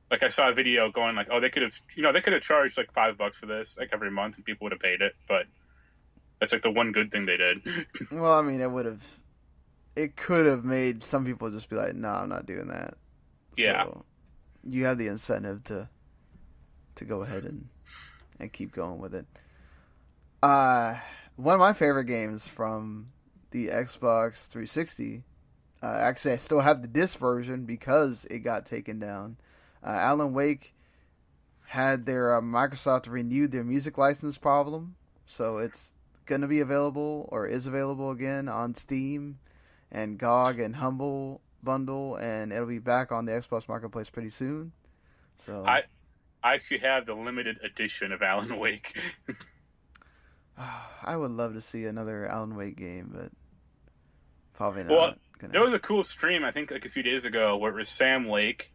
Like, I saw a video going, like, oh, they could have charged, like, $5 for this, like, every month, and people would have paid it, but that's, like, the one good thing they did. Well, I mean, it could have made some people just be like, no, I'm not doing that. Yeah. So you have the incentive to go ahead and keep going with it. One of my favorite games from the Xbox 360, actually I still have the disc version because it got taken down. Alan Wake had their Microsoft renewed their music license problem, so it's going to be available, or is available again, on Steam and GOG and Humble Bundle, and it'll be back on the Xbox Marketplace pretty soon. So I actually have the limited edition of Alan Wake. I would love to see another Alan Wake game, but probably not. Well, there was a cool stream, I think, like a few days ago, where it was Sam Lake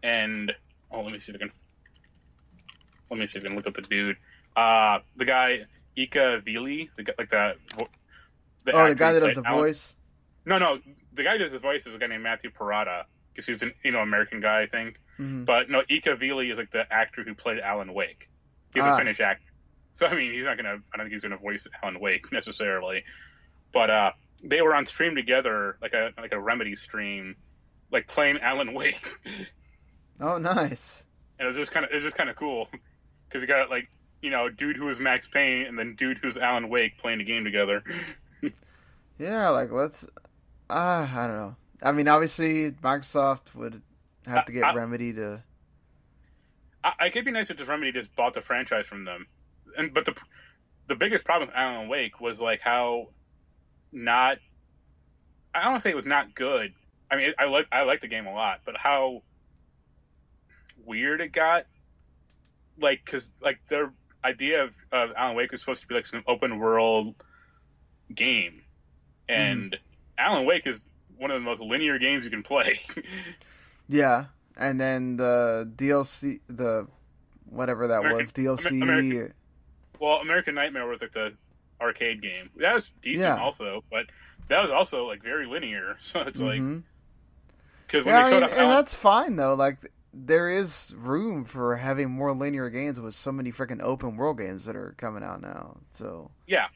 and let me see if I can look up the dude. The guy Ika Vili, the guy that does the voice. No, the guy who does the voice is a guy named Matthew Parada, because he's an American guy, I think. Mm-hmm. But no, Ika Vili is like the actor who played Alan Wake. He's a Finnish actor, so I mean, I don't think he's gonna voice Alan Wake necessarily. But they were on stream together, like a Remedy stream, like playing Alan Wake. Oh, nice. And it was just kind of cool, because you got like, dude who was Max Payne and then dude who's Alan Wake playing the game together. Yeah, like, let's... I don't know. I mean, obviously, Microsoft would have to get Remedy to... It could be nice if just Remedy just bought the franchise from them. But the biggest problem with Alan Wake was, like, how not... I don't want to say it was not good. I mean, I like the game a lot, but how weird it got. Like, because, like, their idea of Alan Wake was supposed to be, like, some open world game. And Alan Wake is one of the most linear games you can play. Yeah, and then the DLC, whatever that was, DLC. American Nightmare was like the arcade game. That was decent also, but that was also like very linear. So it's like, because when they showed up, and that's fine though. Like, there is room for having more linear games with so many freaking open world games that are coming out now. So yeah,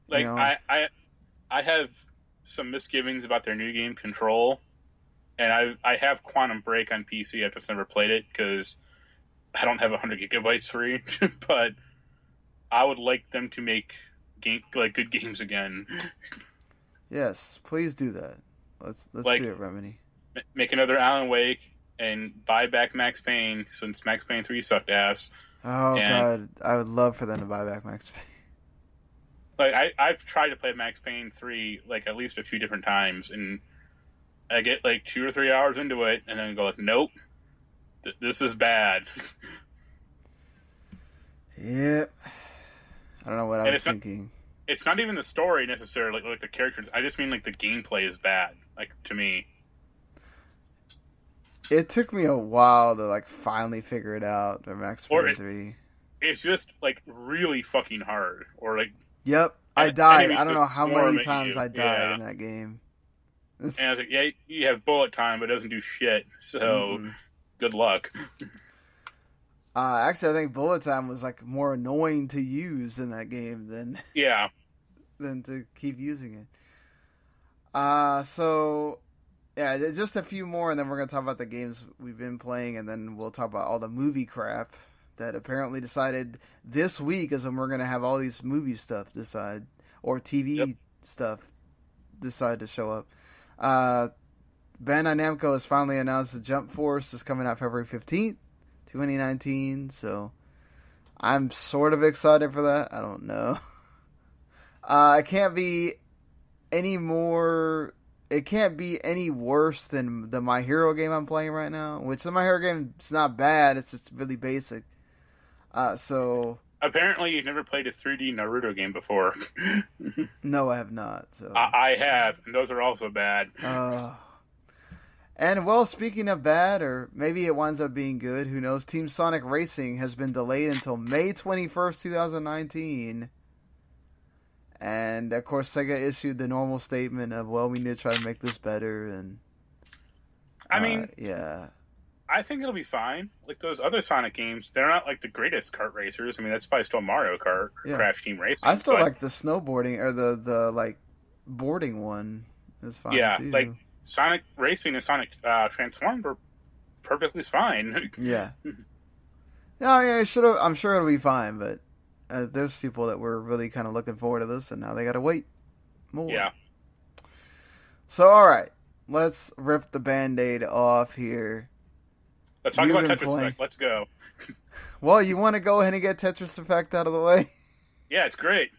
like I have some misgivings about their new game Control, and I have Quantum Break on PC. I've just never played it because I don't have 100 gigabytes free. But I would like them to make good games again. Yes, please do that. Let's do it, Remedy. Make another Alan Wake. and buy back Max Payne since Max Payne 3 sucked ass. Oh God, I would love for them to buy back Max Payne. Like I've tried to play Max Payne 3 like at least a few different times, and I get like 2 or 3 hours into it, and then I go like, nope, this is bad. Yep. I don't know what I was thinking. It's not even the story necessarily, like the characters. I just mean like the gameplay is bad, like to me. It took me a while to like finally figure it out for Max Payne 3. It's just like really fucking hard, or like. Yep, I died. I don't know how many times I died in that game. And I was like, yeah, you have bullet time, but it doesn't do shit. So, good luck. Actually, I think bullet time was like more annoying to use in that game than than to keep using it. So yeah, just a few more, and then we're gonna talk about the games we've been playing, and then we'll talk about all the movie crap that apparently decided this week is when we're gonna have all these movie stuff decide or TV stuff decide to show up. Bandai Namco has finally announced the Jump Force is coming out February 15th, 2019, so I'm sort of excited for that. I don't know. It can't be any worse than the My Hero game I'm playing right now, which the My Hero game is not bad, it's just really basic. So apparently you've never played a 3D Naruto game before. No, I have not. So I have, and those are also bad. And well, speaking of bad, or maybe it winds up being good, who knows, Team Sonic Racing has been delayed until May 21st, 2019. And of course Sega issued the normal statement of, well, we need to try to make this better, and I mean, yeah, I think it'll be fine. Like those other Sonic games, they're not like the greatest kart racers. I mean, that's probably still Mario Kart or Crash Team Racing. I still like the snowboarding or the like boarding one is fine too. Like Sonic Racing and Sonic Transform were perfectly fine. Yeah. I'm sure it'll be fine, but there's people that were really kind of looking forward to this, and now they got to wait more. Yeah. So, all right, let's rip the Band-Aid off here. Let's talk about Tetris Effect. Let's go. Well, you want to go ahead and get Tetris Effect out of the way? Yeah, it's great.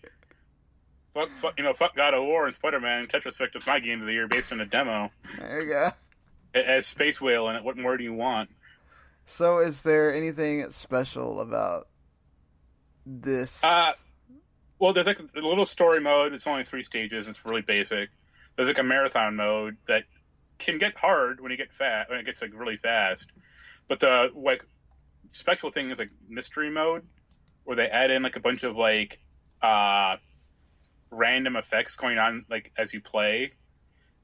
Fuck God of War and Spider-Man. Tetris Effect is my game of the year based on a demo. There you go. It has Space Whale in it. What more do you want? So, is there anything special about this? Well, there's like a little story mode. It's only 3 stages. It's really basic. There's like a marathon mode that can get hard when it gets like really fast. But the like special thing is like mystery mode, where they add in like a bunch of like random effects going on like as you play,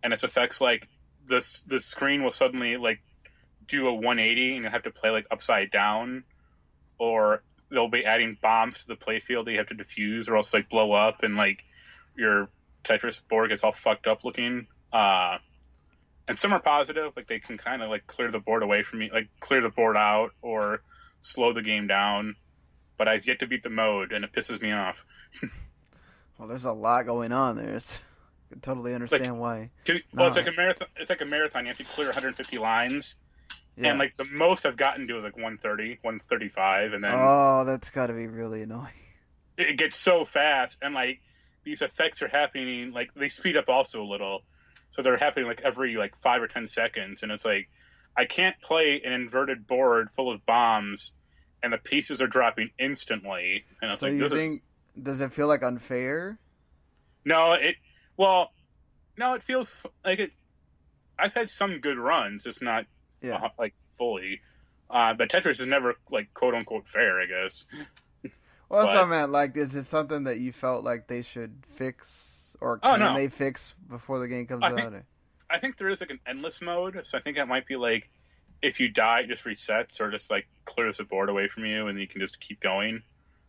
and it's effects like the screen will suddenly like do a 180 and you have to play like upside down, or they'll be adding bombs to the playfield that you have to defuse or else like blow up and like your Tetris board gets all fucked up looking. And some are positive, like they can kind of like clear the board away from me, like clear the board out or slow the game down. But I've yet to beat the mode, and it pisses me off. Well, there's a lot going on there. I can totally understand why. Well, it's like a marathon. It's like a marathon. You have to clear 150 lines, and like the most I've gotten to is like 130, 135, and then that's got to be really annoying. It gets so fast, and like these effects are happening. Like they speed up also a little. So they're happening like every like 5 or 10 seconds, and it's like I can't play an inverted board full of bombs, and the pieces are dropping instantly. And it's so like, you think? Does it feel like unfair? No, it feels like it. I've had some good runs, just not like fully. But Tetris is never like quote unquote fair, I guess. Well, that's what I meant. Like, is it something that you felt like they should fix? Or can they fix before the game comes out? I think there is like an endless mode, so I think it might be like if you die, it just resets or just like clears the board away from you, and you can just keep going.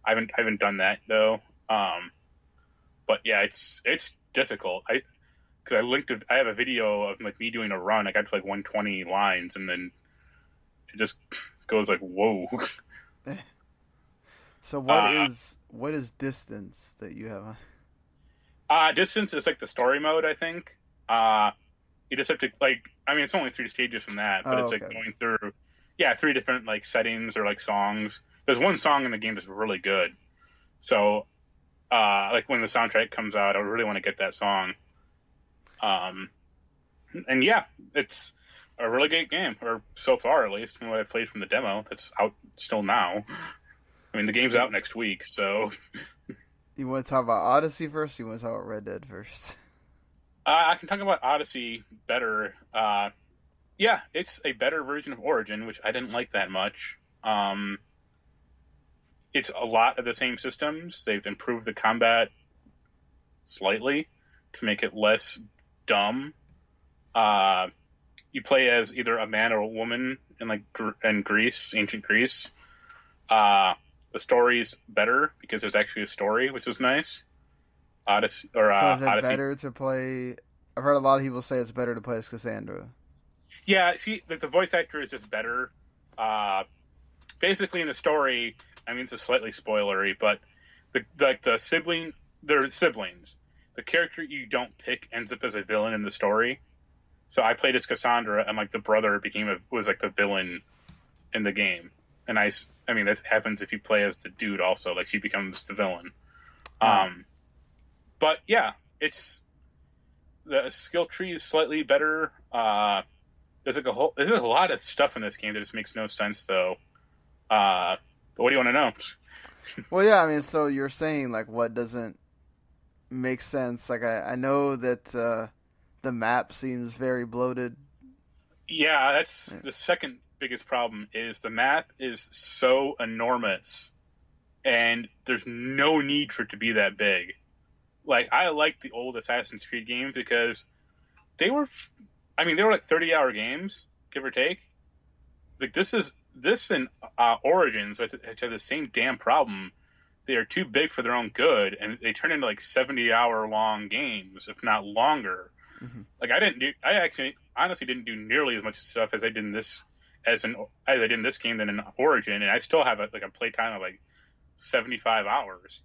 I haven't done that though. But yeah, it's difficult. I have a video of like me doing a run. I got to like 120 lines, and then it just goes like whoa. So what is distance that you have on? Distance is like the story mode, I think. You just have to it's only 3 stages from that, but it's like going through 3 different like settings or like songs. There's one song in the game that's really good. So like when the soundtrack comes out, I really want to get that song. And yeah, it's a really great game, or so far at least from what I played from the demo that's out still now. I mean, the game's out next week, so. You want to talk about Odyssey first, or you want to talk about Red Dead first? I can talk about Odyssey better. Yeah, it's a better version of Origin, which I didn't like that much. It's a lot of the same systems. They've improved the combat slightly to make it less dumb. You play as either a man or a woman in Greece, ancient Greece. The story's better because there's actually a story, which is nice. Odyssey, so is it Odyssey. Better to play? I've heard a lot of people say it's better to play as Cassandra. Yeah, the voice actor is just better. Basically, in the story, I mean, it's a slightly spoilery, but they're siblings. The character you don't pick ends up as a villain in the story. So I played as Cassandra, and like the brother was like the villain in the game. And I mean, that happens if you play as the dude also. Like she becomes the villain. But yeah, the skill tree is slightly better. There's a lot of stuff in this game that just makes no sense though. But what do you want to know? Well, yeah, I mean, so you're saying like what doesn't make sense? Like I know that the map seems very bloated. Yeah, that's the second biggest problem. Is the map is so enormous, and there's no need for it to be that big. Like, I like the old Assassin's Creed games because they were like 30-hour games, give or take. Like, this and Origins, which have the same damn problem. They are too big for their own good, and they turn into like 70-hour long games, if not longer. Mm-hmm. Like, I actually honestly didn't do nearly as much stuff as I did in this as I did in this game than in Origin, and I still have a playtime of like 75 hours.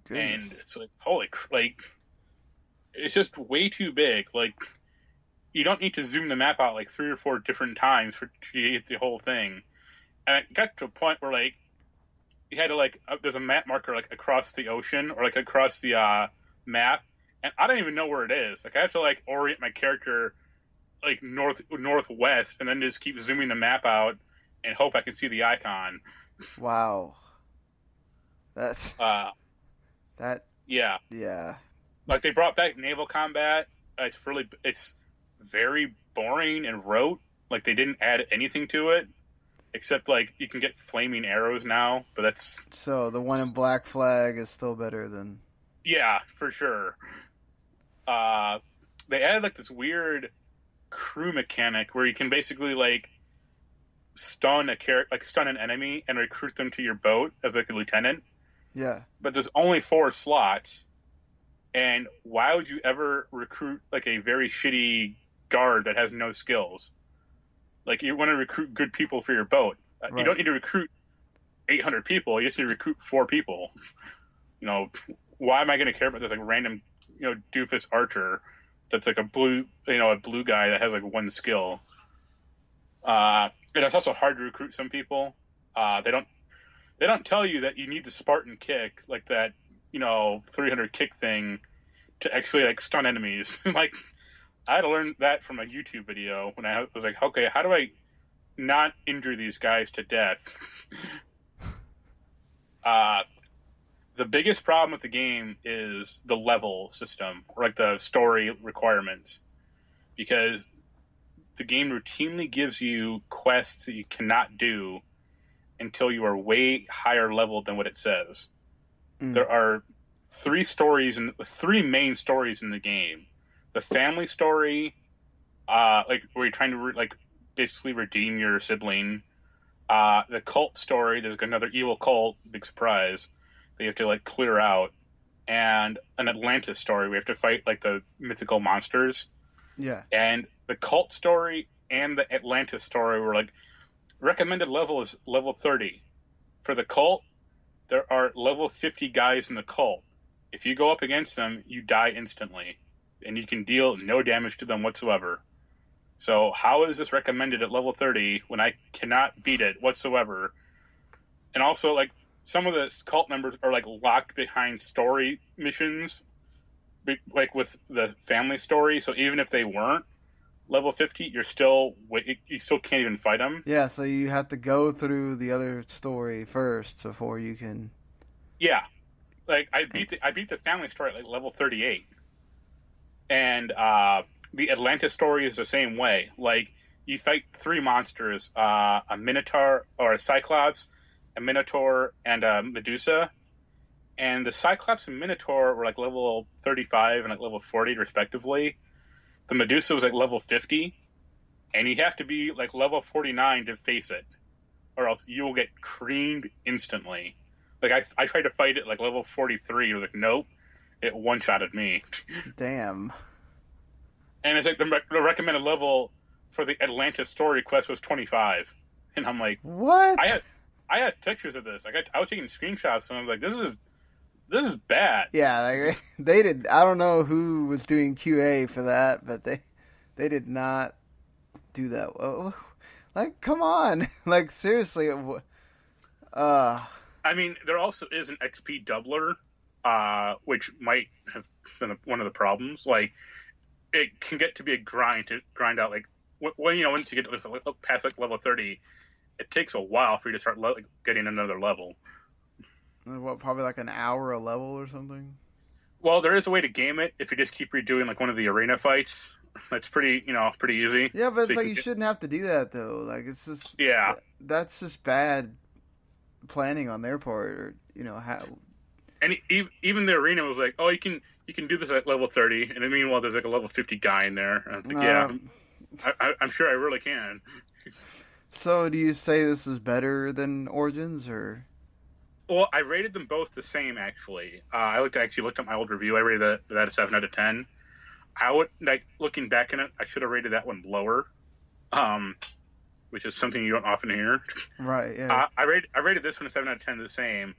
Goodness. And it's like, it's just way too big. Like, you don't need to zoom the map out like 3 or 4 different times to get the whole thing. And it got to a point where like you had to there's a map marker like across the ocean or like across the map, and I don't even know where it is. Like, I have to like orient my character like northwest, and then just keep zooming the map out and hope I can see the icon. Wow, that's yeah. Like, they brought back naval combat. It's very boring and rote. Like, they didn't add anything to it except like you can get flaming arrows now, but that's so the one in Black Flag is still better than. Yeah, for sure. They added like this weird crew mechanic where you can basically like stun an enemy and recruit them to your boat as like a lieutenant. Yeah. But there's only 4 slots, and why would you ever recruit like a very shitty guard that has no skills? Like, you want to recruit good people for your boat. Right. You don't need to recruit 800 people. You just need to recruit 4 people. You know, why am I going to care about this like random, doofus archer that's like a blue guy that has like 1 skill? And it's also hard to recruit some people. They don't tell you that you need the Spartan kick, like that, 300 kick thing to actually like stun enemies. Like, I had to learn that from a YouTube video when I was like, okay, how do I not injure these guys to death? The biggest problem with the game is the level system, or like the story requirements, because the game routinely gives you quests that you cannot do until you are way higher level than what it says. There are 3 main stories in the game. The family story, like where you're trying to basically redeem your sibling. The cult story, there's another evil cult, big surprise, that you have to like clear out, and an Atlantis story where you have to fight like the mythical monsters. Yeah. And the cult story and the Atlantis story were like, recommended level is level 30. For the cult, there are level 50 guys in the cult. If you go up against them, you die instantly. and you can deal no damage to them whatsoever. So how is this recommended at level 30 when I cannot beat it whatsoever? And also, like, some of the cult members are, like, locked behind story missions, like with the family story. So even if they weren't level 50, you still can't even fight them. Yeah, so you have to go through the other story first before you can. Yeah, like I beat the family story at like level 38, and the Atlantis story is the same way. Like, you fight 3 monsters, a Minotaur or a Cyclops, a Minotaur, and a Medusa. And the Cyclops and Minotaur were like level 35 and like level 40 respectively. The Medusa was like level 50, and you have to be like level 49 to face it, or else you will get creamed instantly. Like, I tried to fight it like level 43. It was like, nope, it one-shotted me. Damn. And it's like the recommended level for the Atlantis story quest was 25, and I'm like, what? I had pictures of this. I was taking screenshots, and I was like, this is bad. Yeah, like, they did. I don't know who was doing QA for that, but they did not do that. Like, come on, like, seriously. I mean, there also is an XP doubler, which might have been one of the problems. Like, it can get to be a grind to grind out, like, when once you get past like level 30, it takes a while for you to start getting another level. What, probably like an hour a level or something? Well, there is a way to game it if you just keep redoing like one of the arena fights. That's pretty easy. Yeah, but it's like you shouldn't have to do that though. Like, it's just, yeah, that's just bad planning on their part, or how. And even the arena was like, oh, you can do this at level 30, and then meanwhile there's like a level 50 guy in there, and it's like, yeah, I'm sure I really can. So, do you say this is better than Origins, or? Well, I rated them both the same, actually. I looked at my old review. I rated that a 7 out of 10. I would, like, looking back in it, I should have rated that one lower, which is something you don't often hear. Right. Yeah. I rated this one a 7 out of 10 the same.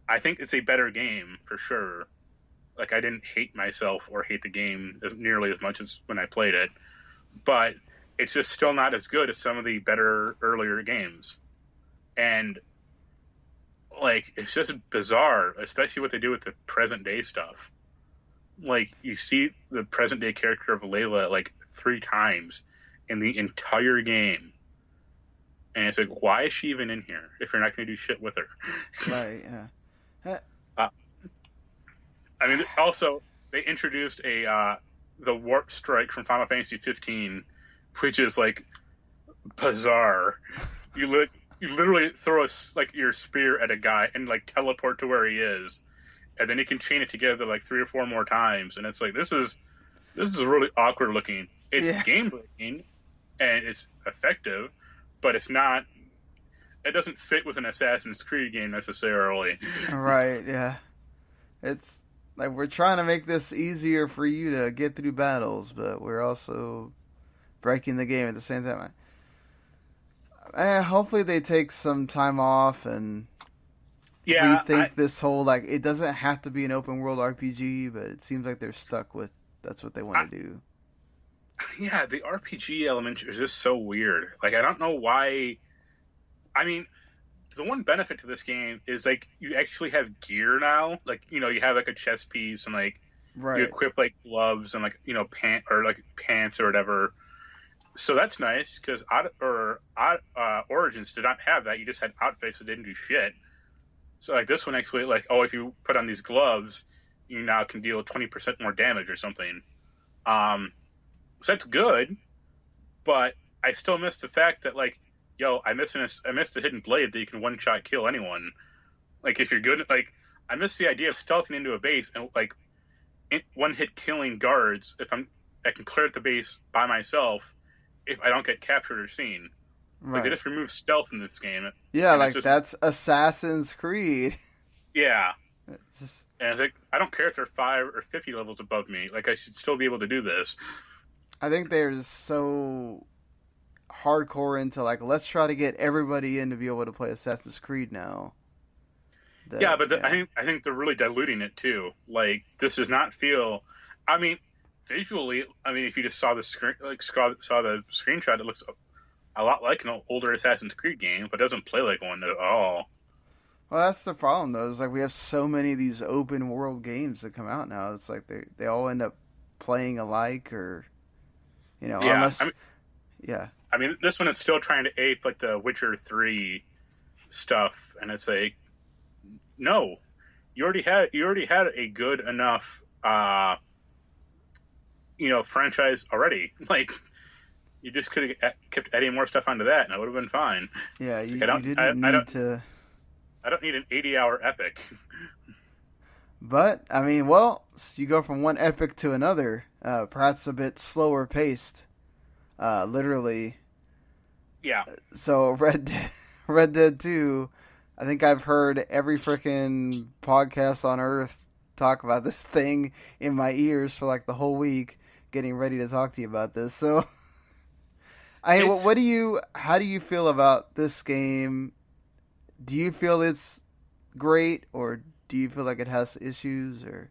I think it's a better game for sure. Like, I didn't hate myself or hate the game nearly as much as when I played it, but it's just still not as good as some of the better earlier games. And, like, it's just bizarre, especially what they do with the present day stuff. Like, you see the present day character of Layla like 3 times in the entire game, and it's like, why is she even in here if you're not going to do shit with her? Right. Yeah. I mean, also they introduced the warp strike from Final Fantasy 15, which is like bizarre. You literally throw your spear at a guy and like teleport to where he is, and then you can chain it together like 3 or 4 more times, and it's like, this is really awkward looking. It's game breaking and it's effective, but it's not. It doesn't fit with an Assassin's Creed game necessarily. Right. Yeah. It's like, we're trying to make this easier for you to get through battles, but we're also breaking the game at the same time. Hopefully they take some time off and rethink this whole, like, it doesn't have to be an open world RPG, but it seems like they're stuck with that's what they want to do. Yeah, the RPG element is just so weird. Like, I don't know why. I mean, the one benefit to this game is, like, you actually have gear now. Like, you have like a chest piece, and like you equip like gloves and like pants or whatever. So that's nice, because Origins did not have that. You just had outfits that didn't do shit. So like this one actually, like, oh, if you put on these gloves, you now can deal 20% more damage or something. So that's good, but I still miss the fact that, like, I missed the hidden blade that you can one-shot kill anyone. Like, if you're good, like, I miss the idea of stealthing into a base and, like, one-hit killing guards. I can clear the base by myself if I don't get captured or seen. Right. Like, they just remove stealth in this game. Yeah, like, that's Assassin's Creed. Yeah. And it's like, I don't care if they're 5 or 50 levels above me. Like, I should still be able to do this. I think they're just so hardcore into, like, let's try to get everybody in to be able to play Assassin's Creed now. I think they're really diluting it too. Like, this does not feel. I mean, visually, I mean, if you just saw the screen, like saw the screenshot, it looks a lot like an older Assassin's Creed game, but doesn't play like one at all. Well, that's the problem, though. Is like we have so many of these open world games that come out now. It's like they all end up playing alike, or Yeah, unless yeah. I mean, this one is still trying to ape like the Witcher 3 stuff, and it's like, no, you already had a good enough franchise already. Like, you just could have kept adding more stuff onto that, and it would have been fine. Yeah, you didn't need to. I don't need an 80-hour epic. But I mean, well, you go from one epic to another, perhaps a bit slower paced, literally. Yeah. So Red Dead 2, I think I've heard every freaking podcast on Earth talk about this thing in my ears for like the whole week, getting ready to talk to you about this. So, how do you feel about this game? Do you feel it's great, or do you feel like it has issues? Or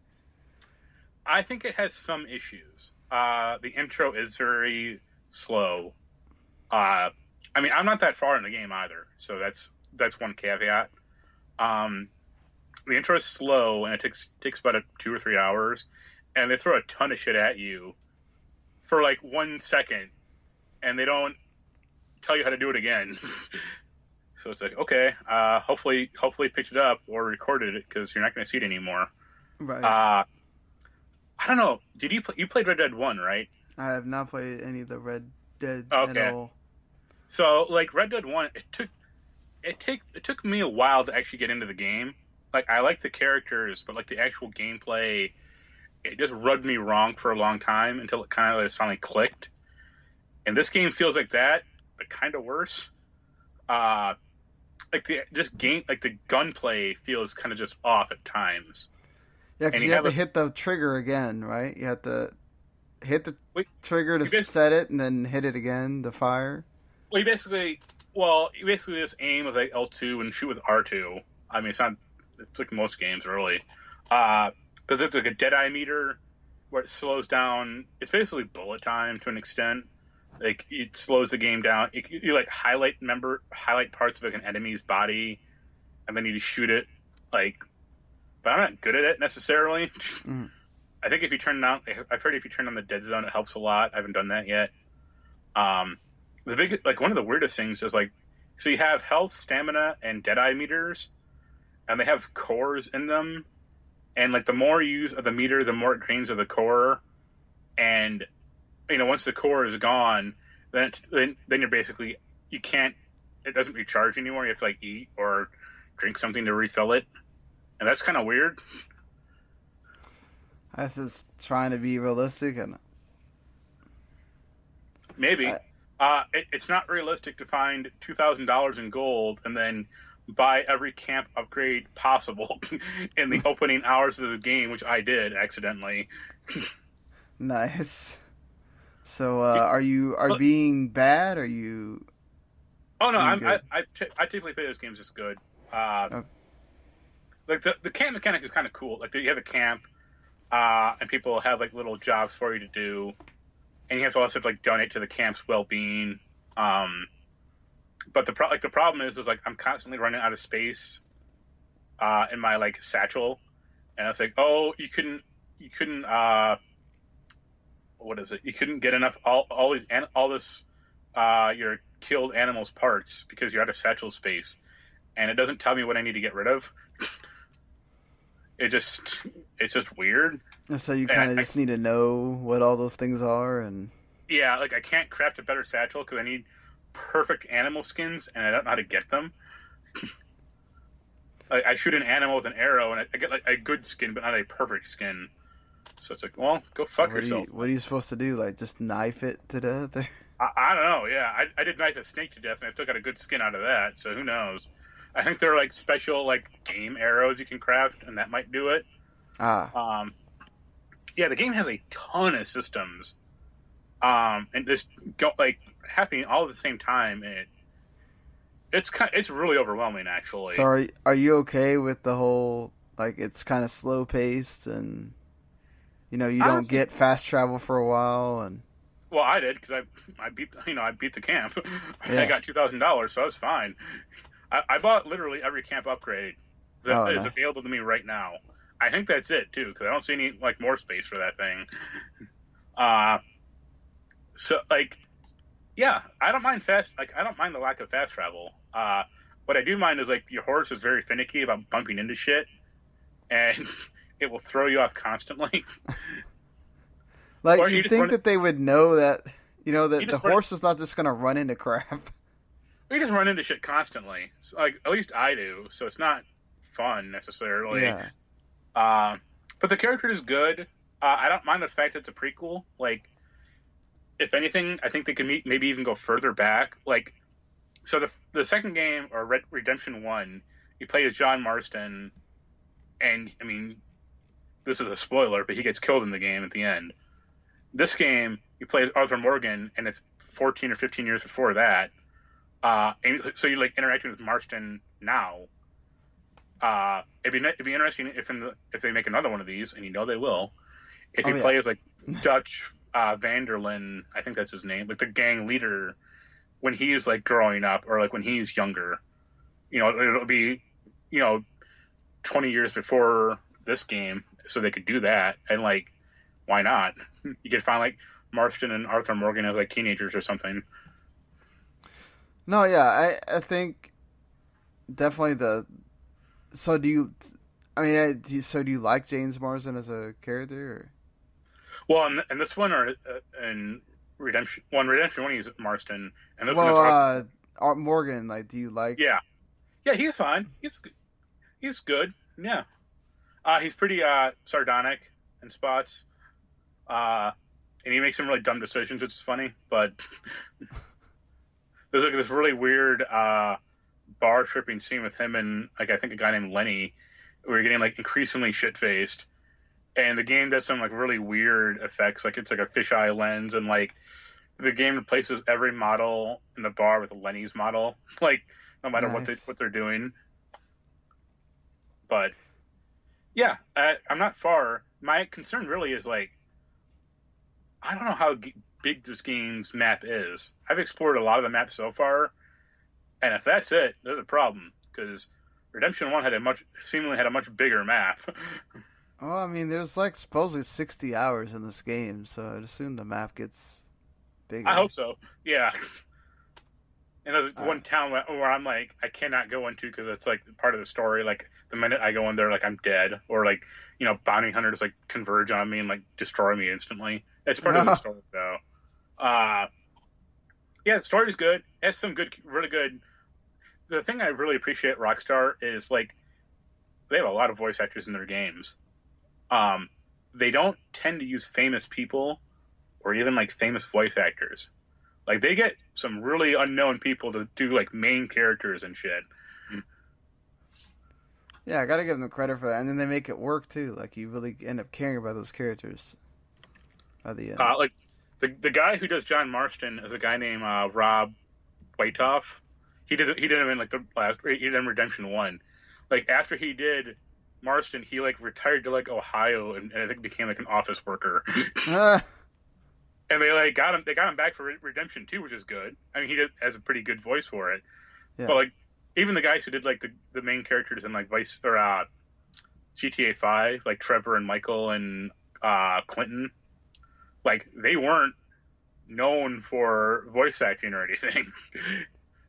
I think it has some issues. The intro is very slow. I mean, I'm not that far in the game either, so that's one caveat. The intro is slow, and it takes about 2 or 3 hours, and they throw a ton of shit at you for like 1 second, and they don't tell you how to do it again. So it's like, okay, hopefully picked it up or recorded it, because you're not going to see it anymore. Right. I don't know. Did you played Red Dead 1, right? I have not played any of the Red Dead at all. So like Red Dead 1, it took me a while to actually get into the game. Like, I like the characters, but like the actual gameplay, it just rubbed me wrong for a long time until it kind of finally clicked. And this game feels like that, but kind of worse. Like the gunplay feels kind of just off at times. Yeah, because you have to hit the trigger again, right? You have to hit the trigger to set it, and then hit it again to fire. Well, you basically just aim with like L2 and shoot with R2. I mean, it's like most games really. But there's like a Deadeye meter where it slows down. It's basically bullet time to an extent. Like, it slows the game down. You like highlight parts of like an enemy's body, and then you just shoot it. Like, but I'm not good at it necessarily. Mm. I think I've heard if you turn on the dead zone, it helps a lot. I haven't done that yet. The big, like, one of the weirdest things is like, so you have health, stamina, and Deadeye meters, and they have cores in them, and like the more you use of the meter, the more it drains of the core, and once the core is gone, then you're basically, it doesn't recharge anymore. You have to like eat or drink something to refill it, and that's kind of weird. That's just trying to be realistic, and maybe it's not realistic to find $2,000 in gold and then buy every camp upgrade possible in the opening hours of the game, which I did accidentally. Nice. So, are you being bad? Are you? Oh no, I typically play those games as good. Like the camp mechanic is kind of cool. Like, you have a camp, and people have like little jobs for you to do, and you have to also like donate to the camp's well-being. But the problem is like I'm constantly running out of space in my like satchel, and it's like, oh, you couldn't what is it? You couldn't get enough all this your killed animals parts because you're out of satchel space, and it doesn't tell me what I need to get rid of. It's just weird. So you kind of just need to know what all those things are, and yeah, like I can't craft a better satchel because I need perfect animal skins, and I don't know how to get them. Like, I shoot an animal with an arrow, and I get like a good skin, but not a perfect skin. So it's like, well, go fuck yourself. What are you supposed to do? Like, just knife it to death? I don't know. Yeah, I did knife a snake to death, and I still got a good skin out of that. So who knows? I think there are like special like game arrows you can craft, and that might do it. Yeah, the game has a ton of systems, and just like happening all at the same time. It's really overwhelming, actually. So are you okay with the whole, like, it's kind of slow paced and? You don't get fast travel for a while, and well, I did because I beat the camp. Yeah. I got $2,000, so I was fine. I bought literally every camp upgrade that is available to me right now. I think that's it too, because I don't see any more space for that thing. So yeah, I don't mind I don't mind the lack of fast travel. What I do mind is your horse is very finicky about bumping into shit, and it will throw you off constantly. You'd think that they would know that, that the horse is not just going to run into crap. We just run into shit constantly. At least I do, so it's not fun necessarily. Yeah. But the character is good. I don't mind the fact that it's a prequel. If anything, I think they could maybe even go further back. So the second game, or Redemption 1, you play as John Marston, and, I mean, this is a spoiler, but he gets killed in the game at the end. This game, you play as Arthur Morgan, and it's 14 or 15 years before that. And so you're interacting with Marston now. It'd be interesting if they make another one of these, and they will. If you play as Dutch Vanderlyn, I think that's his name, the gang leader, when he's growing up, or when he's younger, it'll be 20 years before this game, so they could do that, and why not? You could find Marston and Arthur Morgan as teenagers or something. No, yeah, I think definitely So do you like James Marsden as a character? Or? Well, in this one, or in Redemption 1, he's Marston, and this one Morgan. Do you like? Yeah, he's fine. He's good. Yeah, he's pretty sardonic in spots, and he makes some really dumb decisions, which is funny. But there's this really weird bar tripping scene with him and I think a guy named Lenny, where you're getting increasingly shit faced, and the game does some really weird effects, it's a fisheye lens, and the game replaces every model in the bar with Lenny's model, no matter what they're doing. But yeah, I'm not far. My concern really is I don't know how big this game's map is. I've explored a lot of the maps so far, and if that's it, there's a problem, because Redemption 1 seemingly had a much bigger map. Well, I mean, there's supposedly 60 hours in this game, so I'd assume the map gets bigger. I hope so. Yeah. And there's one town where I'm I cannot go into because it's part of the story. The minute I go in there, I'm dead, or bounty hunters converge on me and destroy me instantly. It's part of the story though. Yeah, the story's good. It has some really good. The thing I really appreciate Rockstar is they have a lot of voice actors in their games. They don't tend to use famous people or even famous voice actors. They get some really unknown people to do main characters and shit. Yeah, I gotta give them credit for that, and then they make it work too. You really end up caring about those characters at the end. The guy who does John Marston is a guy named Rob Waitoff. He did him in the last. He did him Redemption 1. After he did Marston, he retired to Ohio and I think became an office worker. And they got him back for Redemption 2, which is good. I mean, he has a pretty good voice for it. Yeah. But even the guys who did the main characters in Vice or GTA 5, Trevor and Michael and Clinton, they weren't known for voice acting or anything.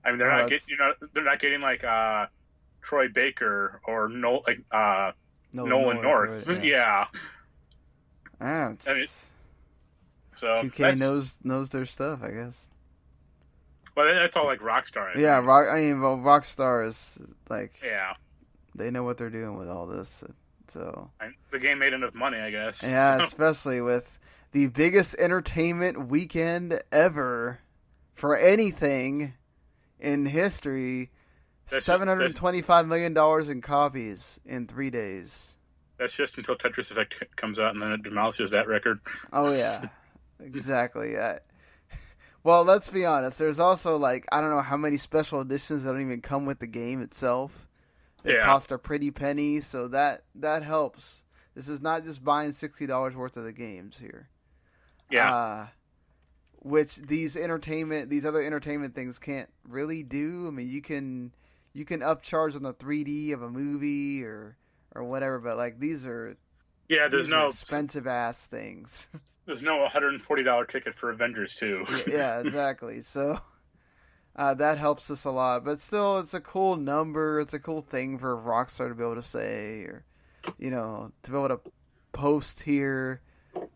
I mean, they're not getting Troy Baker or Nolan North. Right, yeah. So 2K knows their stuff, I guess. Well, that's all Rockstar. Yeah, Rockstar is yeah, they know what they're doing with all this. So the game made enough money, I guess. Yeah, especially with the biggest entertainment weekend ever for anything in history. $725 million in copies in 3 days. That's just until Tetris Effect comes out, and then it demolishes that record. Oh yeah, exactly. Well, let's be honest. There's also I don't know how many special editions that don't even come with the game itself. They cost a pretty penny, so that helps This is not just buying $60 worth of the games here. Yeah. Which these other entertainment things can't really do. I mean, you can upcharge on the 3D of a movie or whatever, but like these are expensive ass things. There's no $140 ticket for Avengers 2. Yeah, exactly. So that helps us a lot, but still, it's a cool number. It's a cool thing for Rockstar to be able to say, or to be able to post here.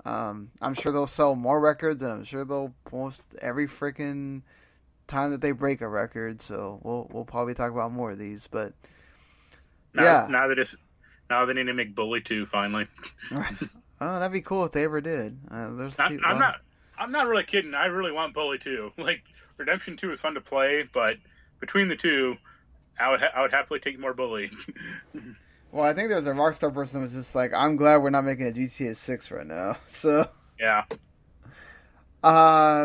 I'm sure they'll sell more records, and I'm sure they'll post every freaking time that they break a record. So we'll probably talk about more of these, but now they need to make Bully 2 finally. Oh, that'd be cool if they ever did. I'm not really kidding. I really want Bully 2. Like, Redemption 2 is fun to play, but between the two, I would happily take more Bully. Well, I think there was a Rockstar person who was just like, I'm glad we're not making a GTA 6 right now. So yeah.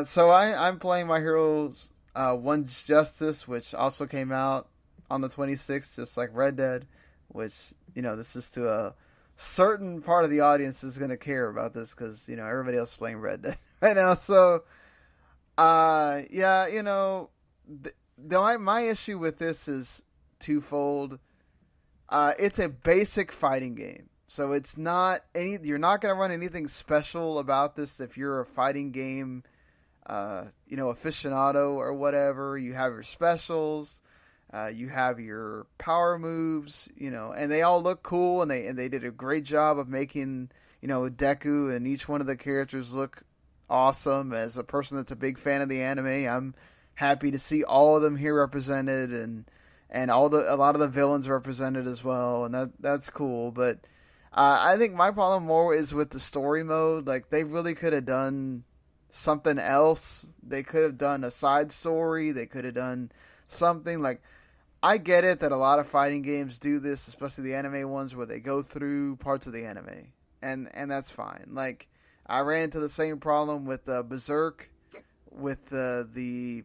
So I'm playing My Heroes One's Justice, which also came out on the 26th, just like Red Dead, which, this is to a certain part of the audience is going to care about this because, everybody else is playing Red Dead right now. So, my issue with this is twofold. It's a basic fighting game. So it's not you're not going to run anything special about this if you're a fighting game, aficionado or whatever. You have your specials. You have your power moves, and they all look cool, and they did a great job of making, Deku and each one of the characters look awesome. As a person that's a big fan of the anime, I'm happy to see all of them here represented, and a lot of the villains represented as well, and that's cool. But I think my problem more is with the story mode. Like, they really could have done something else. They could have done a side story. They could have done something like. I get it that a lot of fighting games do this, especially the anime ones, where they go through parts of the anime, and that's fine. Like, I ran into the same problem with Berserk, with the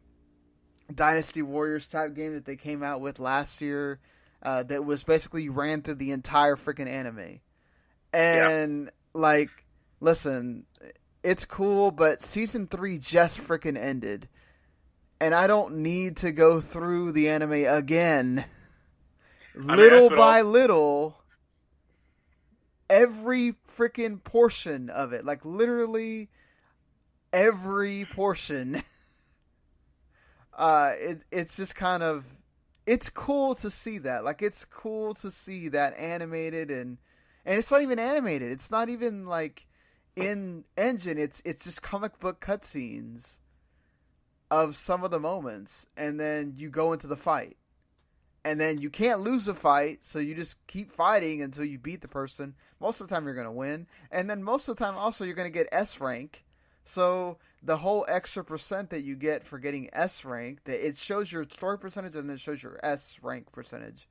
Dynasty Warriors type game that they came out with last year, that was basically you ran through the entire freaking anime. And, listen, it's cool, but Season 3 just freaking ended. And I don't need to go through the anime again. Little by little, every freaking portion of it. Like, literally every portion. It's just kind of... It's cool to see that. Like, it's cool to see that animated, and it's not even animated. It's not even, like, in engine. It's just comic book cutscenes of some of the moments, and then you go into the fight, and then you can't lose the fight, so you just keep fighting until you beat the person. Most of the time you're going to win, and then most of the time also you're going to get S rank, so the whole extra percent that you get for getting S rank, it shows your story percentage and it shows your S rank percentage,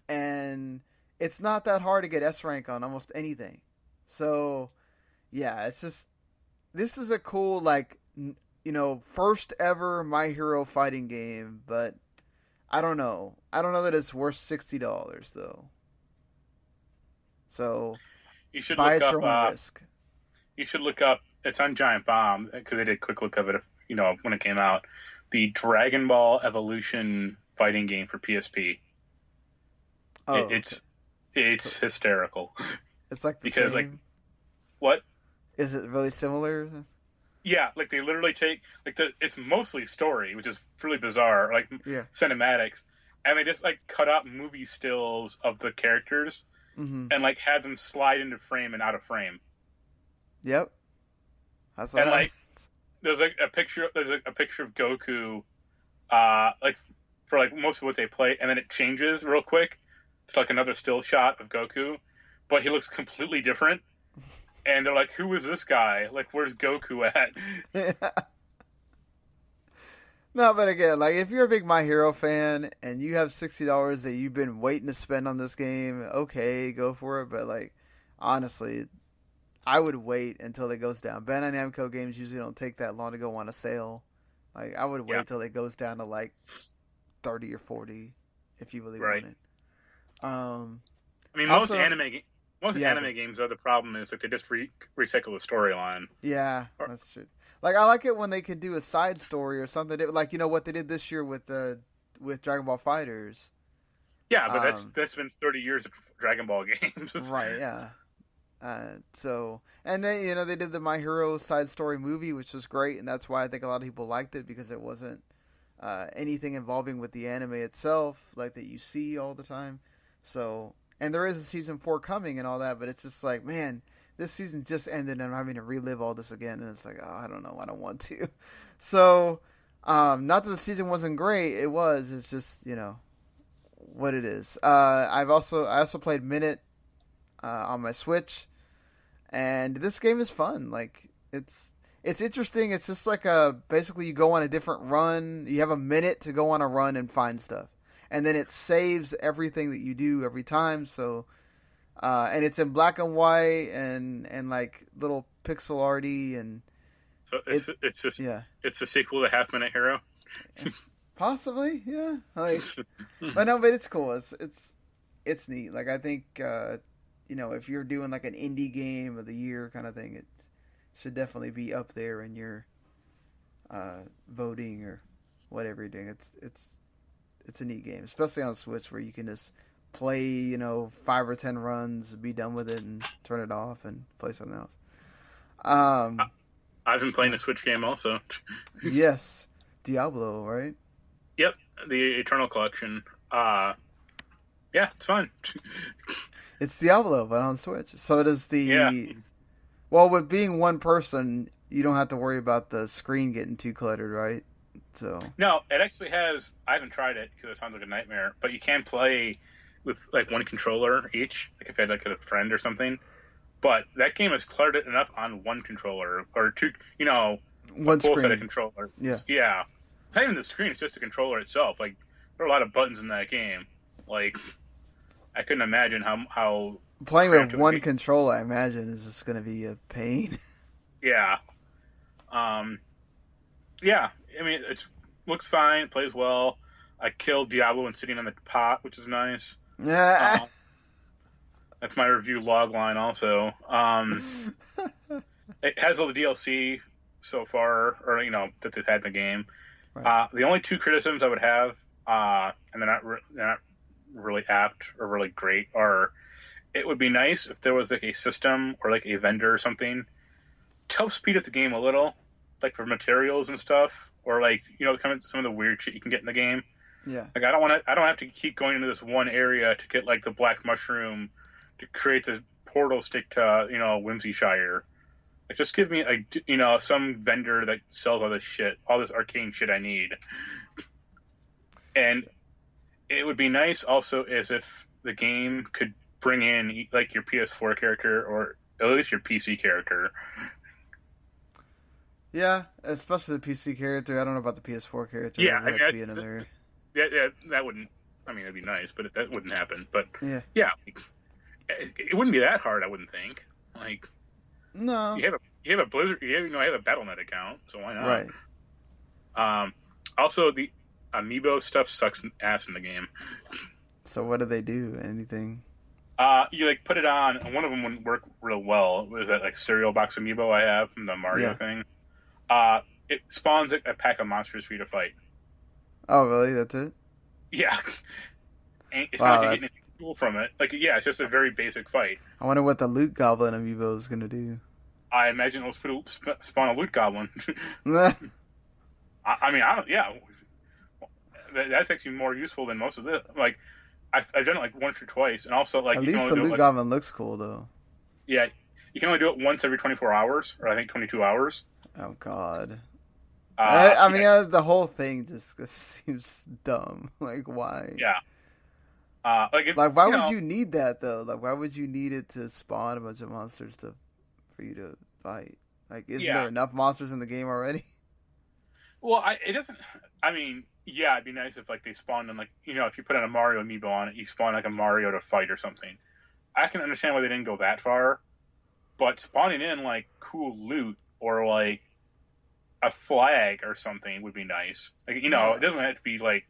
and it's not that hard to get S rank on almost anything. So yeah, it's just, this is a cool, like, first ever My Hero fighting game, but I don't know. I don't know that it's worth $60 though. So you should buy look at your own risk. You should look up. It's on Giant Bomb because they did a quick look of it. When it came out, the Dragon Ball Evolution fighting game for PSP. Oh, it's hysterical. It's like the same. Like, what? Is it really similar? Yeah, like they literally take it's mostly story, which is really bizarre, like cinematics, and they just like cut out movie stills of the characters and like have them slide into frame and out of frame. Yep, that's what. And like, there's a picture of Goku, like for like most of what they play, and then it changes real quick to like another still shot of Goku, but he looks completely different. And they're like, who is this guy? Like, where's Goku at? No, but again, like, if you're a big My Hero fan and you have $60 that you've been waiting to spend on this game, okay, go for it. But, like, honestly, I would wait until it goes down. Bandai Namco games usually don't take that long to go on a sale. Like, I would wait till it goes down to, like, 30 or 40 if you really want it. I mean, most anime Most anime games, though, the problem is that they just recycle the storyline. Yeah, that's true. Like, I like it when they can do a side story or something. Like, what they did this year with Dragon Ball FighterZ. Yeah, but that's been 30 years of Dragon Ball games. Right, yeah. And then, they did the My Hero side story movie, which was great, and that's why I think a lot of people liked it, because it wasn't anything involving with the anime itself, like that you see all the time. So, and there is a season 4 coming and all that, but it's just like, man, this season just ended and I'm having to relive all this again, and it's like, oh, I don't know, I don't want to. So, not that the season wasn't great, it's just, what it is. I also played Minute on my Switch, and this game is fun. Like, it's interesting. It's just like basically you go on a different run. You have a minute to go on a run and find stuff, and then it saves everything that you do every time. So, and it's in black and white and like little pixel arty, and so it's just it's a sequel to Half Minute Hero. Possibly, yeah. Like, but it's cool. It's neat. Like, I think if you're doing like an indie game of the year kind of thing, it should definitely be up there in your voting or whatever you're doing. It's a neat game, especially on Switch, where you can just play 5 or 10 runs, be done with it, and turn it off and play something else. I've been playing a Switch game also. Yes, Diablo, right? Yep, the Eternal Collection. Yeah, it's fun. It's Diablo, but on Switch. So it is Well, with being one person, you don't have to worry about the screen getting too cluttered, right? So no, it actually has. I haven't tried it because it sounds like a nightmare. But you can play with like one controller each, like if you had like a friend or something. But that game is cluttered enough on one controller or two. One full screen. set of controllers. Yeah. It's not even the screen; it's just the controller itself. Like, there are a lot of buttons in that game. Like, I couldn't imagine how playing with one controller, I imagine, is just going to be a pain. Yeah. Yeah. I mean, it looks fine. It plays well. I killed Diablo and sitting on the pot, which is nice. Yeah. That's my review log line also. It has all the DLC so far, or that they've had in the game. Right. The only two criticisms I would have, and they're not really apt or really great, are it would be nice if there was like a system or like a vendor or something to help speed up the game a little, like for materials and stuff, or like kind of some of the weird shit you can get in the game. Yeah. Like, I don't have to keep going into this one area to get like the black mushroom to create this portal stick to Whimsyshire. Like, just give me some vendor that sells all this arcane shit I need. And it would be nice also as if the game could bring in like your PS4 character or at least your PC character. Yeah, especially the PC character. I don't know about the PS4 character. Yeah, that would be another. Yeah, that wouldn't. I mean, it'd be nice, but that wouldn't happen. But yeah, it wouldn't be that hard. I wouldn't think. Like, no, you have a Blizzard. I have a BattleNet account, so why not? Right. Also, the amiibo stuff sucks ass in the game. So what do they do? Anything? You like put it on, and one of them wouldn't work real well. It was that like cereal box amiibo I have from the Mario thing. It spawns a pack of monsters for you to fight. Oh, really? That's it? Yeah. And it's not like you're getting anything cool from it. Like, yeah, it's just a very basic fight. I wonder what the Loot Goblin amiibo is going to do. I imagine it'll spawn a Loot Goblin. I mean, yeah. That's actually more useful than most of this. Like, I've done it like once or twice, and also like at least the Loot Goblin looks cool though. Yeah, you can only do it once every 24 hours, or I think 22 hours. Oh God. I mean, the whole thing just seems dumb. Like, why? Yeah. Why would you need that though? Like, why would you need it to spawn a bunch of monsters for you to fight? Like, isn't there enough monsters in the game already? Well, it doesn't. I mean, yeah, it'd be nice if like they spawned in like if you put in a Mario amiibo on it, you spawn like a Mario to fight or something. I can understand why they didn't go that far, but spawning in like cool loot or like a flag or something would be nice. Like it doesn't have to be like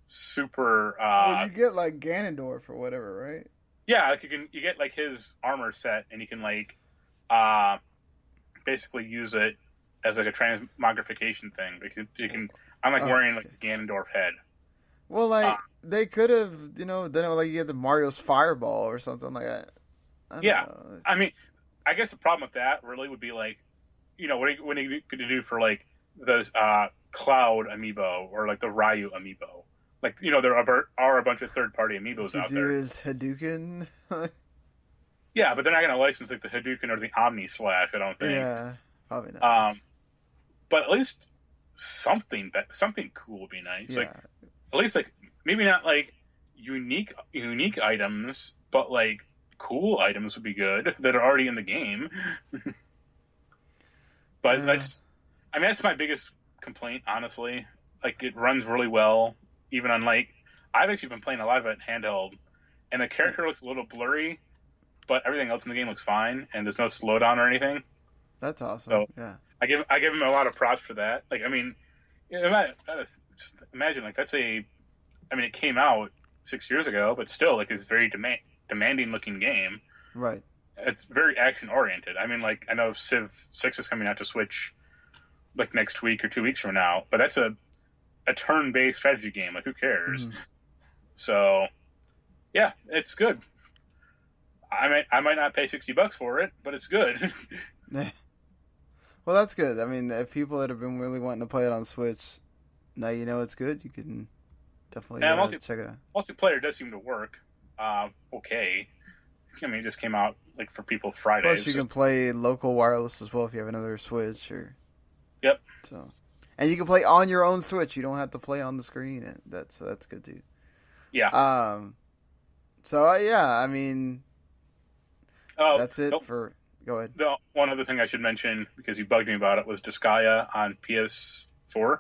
super. Well, you get like Ganondorf or whatever, right? Yeah, like you get like his armor set, and you can like basically use it as like a transmogrification thing. Because you can, I'm like wearing like the Ganondorf head. Well, like they could have, done it like you had the Mario's Fireball or something like that. I don't know. I mean, I guess the problem with that really would be like, what are you going to do for like the Cloud amiibo or like the Ryu amiibo? Like, there are a bunch of third-party amiibos out there. His Hadouken. Yeah, but they're not going to license like the Hadouken or the Omni Slash, I don't think. Yeah, probably not. But at least something cool would be nice. Yeah. Like, at least like maybe not like unique items, but like cool items would be good that are already in the game. But that's my biggest complaint, honestly. Like, it runs really well, even on like, I've actually been playing a lot of it handheld, and the character looks a little blurry, but everything else in the game looks fine, and there's no slowdown or anything. That's awesome. So, yeah, I give him a lot of props for that. Like, I mean, just imagine like it came out 6 years ago, but still, like, it's a very demanding looking game. Right. It's very action oriented. I mean, like, I know Civ 6 is coming out to Switch like next week or 2 weeks from now, but that's a turn-based strategy game. Like, who cares? Mm-hmm. So, yeah, it's good. I might not pay $60 for it, but it's good. Well, that's good. I mean, if people that have been really wanting to play it on Switch, now you know it's good, you can definitely check it out. Multiplayer does seem to work okay. I mean, it just came out like for people Friday. Plus, you can play local wireless as well if you have another Switch. Yep. So, and you can play on your own Switch. You don't have to play on the screen. That's good too. Yeah. So yeah, I mean, that's it for. Go ahead. One other thing I should mention, because you bugged me about it, was Disgaea on PS4.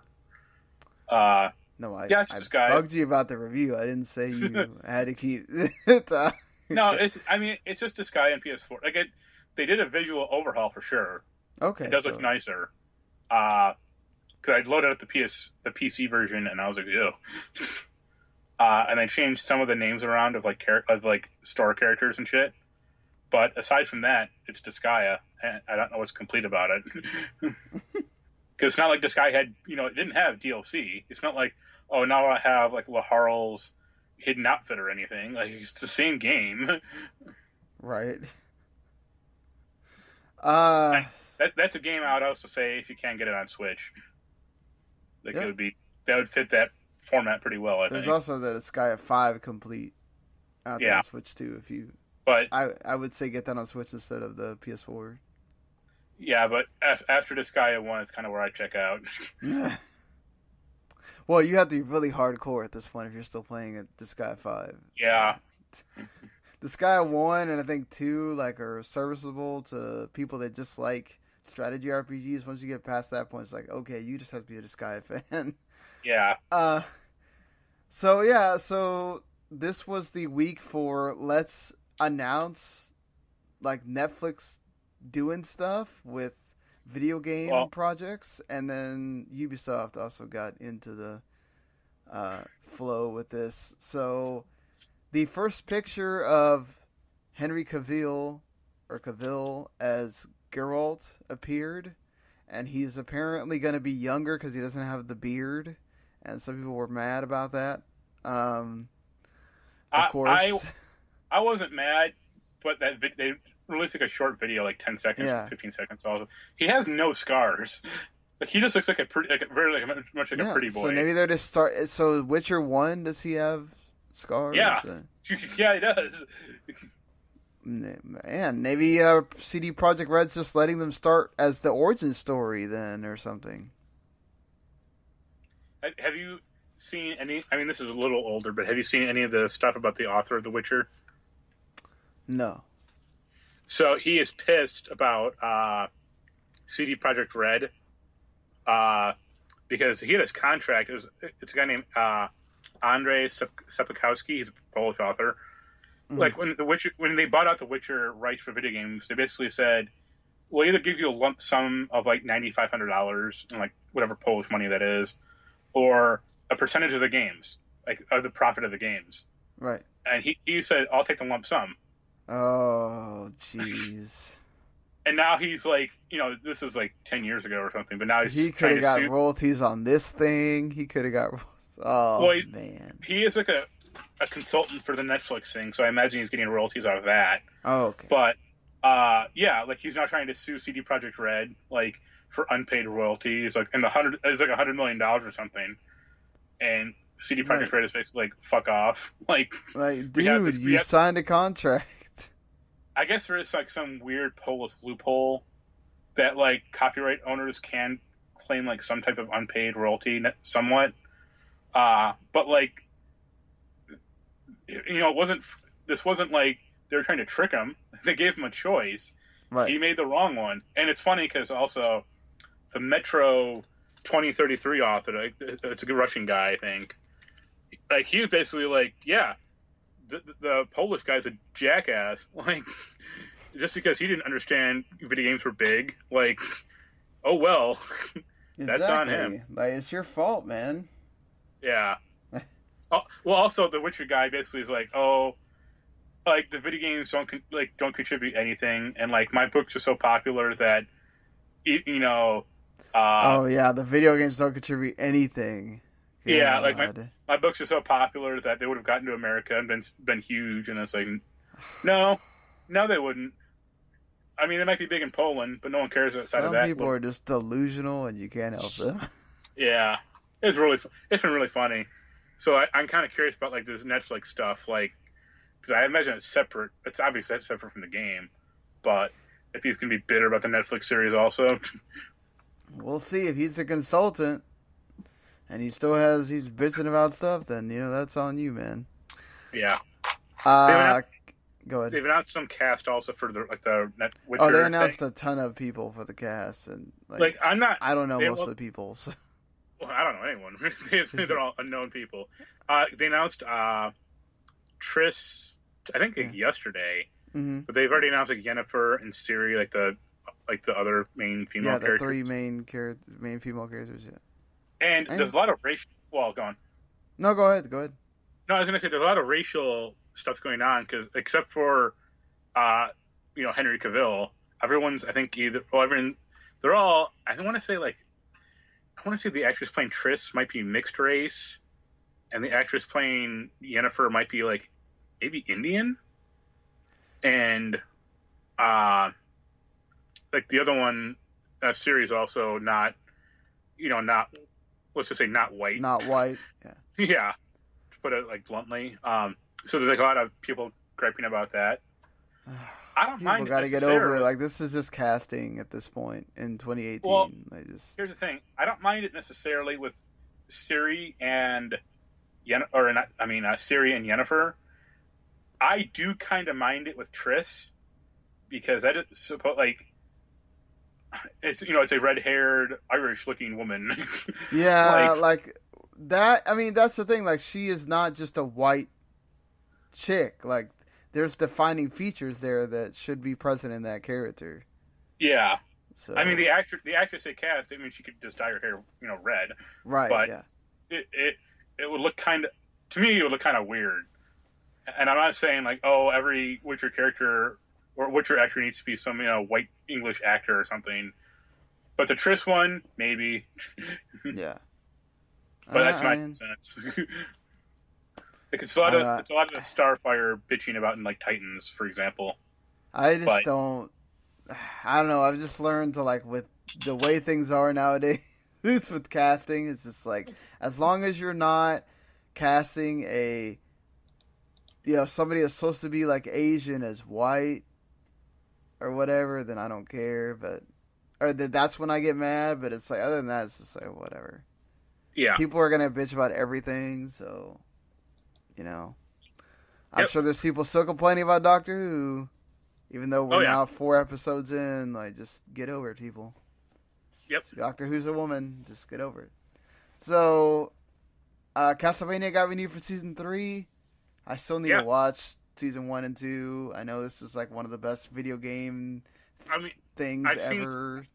No, I Disgaea. Bugged you about the review. I didn't say you had to keep it. No, it's just Disgaea on PS4. Like, they did a visual overhaul for sure. Okay, it does look nicer. Because I loaded up the PC version, and I was like, ew. And I changed some of the names around of like store characters and shit. But aside from that, it's Disgaea, and I don't know what's complete about it. Because it's not like Disgaea had, it didn't have DLC. It's not like, oh, now I have like Laharl's hidden outfit or anything. Like, it's the same game. Right. That's a game I would also say if you can get it on Switch. Like, that would fit that format pretty well, I think. There's also the Disgaea 5 complete out there on Switch too, if you... But I would say get that on Switch instead of the PS4. Yeah, but after Disgaea 1, it's kind of where I check out. Well, you have to be really hardcore at this point if you're still playing at Disgaea 5. Yeah. So, Disgaea 1 and I think 2 like are serviceable to people that just like strategy RPGs. Once you get past that point, it's like, okay, you just have to be a Disgaea fan. Yeah. So this was the week for let's announce like Netflix doing stuff with video game projects, and then Ubisoft also got into the flow with this. So the first picture of Henry Cavill as Geralt appeared, and he's apparently going to be younger because he doesn't have the beard, and some people were mad about that. Of course, I wasn't mad, but they released like a short video, like 10 seconds, 15 seconds. Also, he has no scars. Like, he just looks like a pretty boy. So maybe they're just start. So Witcher 1, does he have scars? Yeah, yeah, he does. Man, maybe CD Projekt Red's just letting them start as the origin story then, or something. Have you seen any? I mean, this is a little older, but have you seen any of the stuff about the author of The Witcher? No. So he is pissed about CD Projekt Red because he had his contract. It's a guy named Andrzej Sapkowski. He's a Polish author. Mm-hmm. Like when they bought out The Witcher rights for video games, they basically said, "We'll either give you a lump sum of like $9,500 and like whatever Polish money that is, or a percentage of the games, like of the profit of the games." Right. and he said, "I'll take the lump sum." Oh, jeez. And now he's like, this is like 10 years ago or something, but now he could have got royalties on this thing. He could have got. Oh, well, man. He is like a consultant for the Netflix thing, so I imagine he's getting royalties out of that. Oh, okay. But yeah, like he's now trying to sue CD Projekt Red, like for unpaid royalties, like it's like $100 million or something, and CD Projekt Red is basically like, fuck off, like dude, you signed a contract. I guess there is like some weird Polish loophole that like copyright owners can claim like some type of unpaid royalty, somewhat. But like, this wasn't like they were trying to trick him. They gave him a choice. Right. He made the wrong one. And it's funny because also the Metro 2033 author, it's a good Russian guy, I think. Like, he was basically like, yeah, the Polish guy's a jackass. Like, just because he didn't understand video games were big, like, oh well, that's on him. Like, it's your fault, man. Yeah. Well, also the Witcher guy basically is like, oh, like the video games don't contribute anything, and like my books are so popular that, oh yeah, the video games don't contribute anything. Yeah, like my books are so popular that they would have gotten to America and been huge, and it's like, no, they wouldn't. I mean, they might be big in Poland, but no one cares outside of that. Some people are just delusional, and you can't help them. Yeah, it's been really funny. So I'm kind of curious about like this Netflix stuff, like, because I imagine it's separate. It's obviously separate from the game, but if he's gonna be bitter about the Netflix series, also, we'll see. If he's a consultant and he's bitching about stuff, then that's on you, man. Yeah. Go ahead. They've announced some cast also for the Witcher. Oh, they announced a ton of people for the cast, and I don't know most of the people. So. Well, I don't know anyone. They're all unknown people. They announced Triss, I think yesterday, but they've already announced like Yennefer and Ciri, like the other main female characters. Yeah, the three main female characters. Yeah. And there's a lot of racial. Well, go on. No, go ahead. Go ahead. No, I was gonna say there's a lot of racial stuff going on because except for, Henry Cavill, everyone's they're all. I want to say the actress playing Triss might be mixed race, and the actress playing Yennefer might be like maybe Indian, and like the other one, series also not let's just say not white. Not white. Yeah. Yeah. To put it like bluntly. So there's like a lot of people griping about that. I don't mind. People got to get over it. Like, this is just casting at this point in 2018. Well, here's the thing. I don't mind it necessarily with Ciri and Ciri and Yennefer. I do kind of mind it with Triss because I just suppose it's it's a red-haired Irish-looking woman. Yeah, like that. I mean, that's the thing. Like, she is not just a white chick. Like, there's defining features there that should be present in that character. Yeah. So, I mean, the actress they cast, I mean, she could just dye her hair, red. Right. But yeah. It would look to me, it would look kind of weird. And I'm not saying like, oh, every Witcher character or Witcher actor needs to be some, white English actor or something. But the Triss one, maybe. Yeah. But that's my sense. Like it's a lot of the Starfire bitching about in like Titans, for example. I don't know. I've just learned to with the way things are nowadays with casting. It's just like, as long as you're not casting a somebody that's supposed to be like Asian as white or whatever, then I don't care. That's when I get mad. But it's like, other than that, it's just like whatever. Yeah. People are gonna bitch about everything, so. I'm sure there's people still complaining about Doctor Who, even though we're now 4 episodes in. Like, just get over it, people. Yep. Doctor Who's a woman. Just get over it. So, Castlevania got renewed for season 3. I still need to watch season 1 and 2. I know this is like one of the best video game things ever.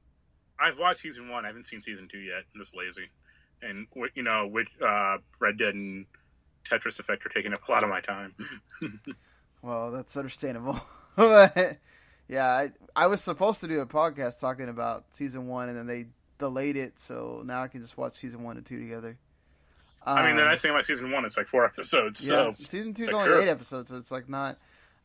I've watched season 1. I haven't seen season 2 yet. I'm just lazy. And with Red Dead and Tetris Effect are taking up a lot of my time. Well, that's understandable. But, yeah, I was supposed to do a podcast talking about season 1, and then they delayed it, so now I can just watch season 1 and 2 together. I mean, the nice thing about season 1, it's like 4 episodes. Yeah, so season 2 is like, only sure. 8 episodes, so it's like not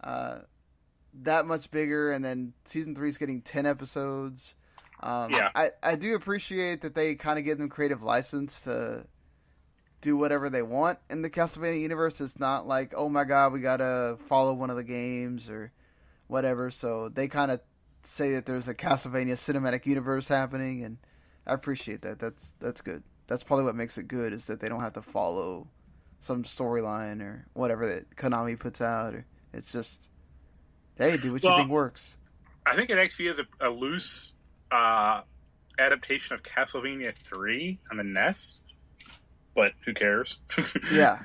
that much bigger. And then season 3 is getting 10 episodes. I do appreciate that they kind of give them creative license to do whatever they want in the Castlevania universe. It's not like, oh my god, we gotta follow one of the games or whatever. So they kind of say that there's a Castlevania cinematic universe happening, and I appreciate that. That's good. That's probably what makes it good, is that they don't have to follow some storyline or whatever that Konami puts out. Or it's just, hey, do what you think works. I think it actually is a loose adaptation of Castlevania 3 on the NES, but who cares? Yeah.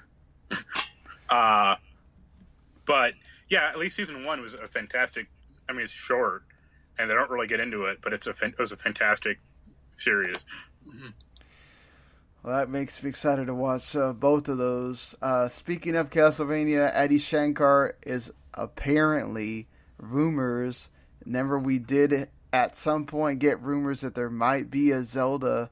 But yeah, at least season 1 was a fantastic. I mean, it's short, and they don't really get into it, but it was a fantastic series. Well, that makes me excited to watch both of those. Speaking of Castlevania, Adi Shankar is apparently rumors. Remember, we did at some point get rumors that there might be a Zelda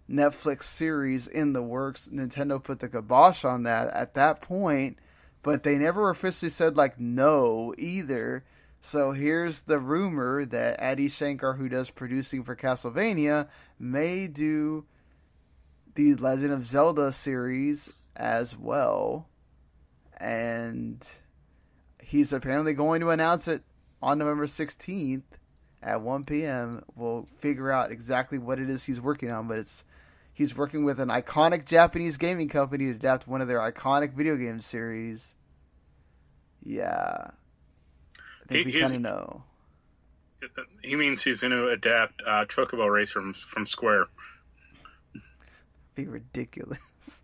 Netflix series in the works. Nintendo put the kibosh on that at that point, but they never officially said like no either. So here's the rumor that Adi Shankar, who does producing for Castlevania, may do the Legend of Zelda series as well. And he's apparently going to announce it on November 16th at 1 p.m. We'll figure out exactly what it is he's working on, but he's working with an iconic Japanese gaming company to adapt one of their iconic video game series. Yeah. I think we kind of know. He means he's going to adapt Chocobo Race from Square. Be ridiculous.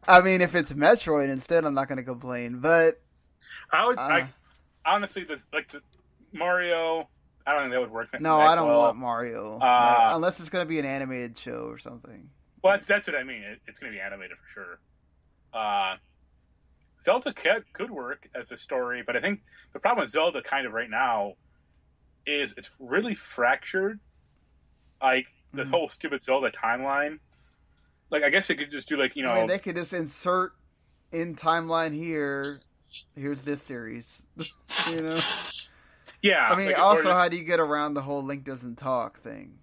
I mean, if it's Metroid instead, I'm not going to complain. But I honestly, the Mario, I don't think that would work. No, I don't want Mario unless it's going to be an animated show or something. Well, that's what I mean. It's going to be animated for sure. Zelda could work as a story, but I think the problem with Zelda kind of right now is it's really fractured. Like, this whole stupid Zelda timeline. Like, I guess they could just do, like, I mean, they could just insert in timeline here, here's this series. Yeah. I mean, like, also, how do you get around the whole Link doesn't talk thing?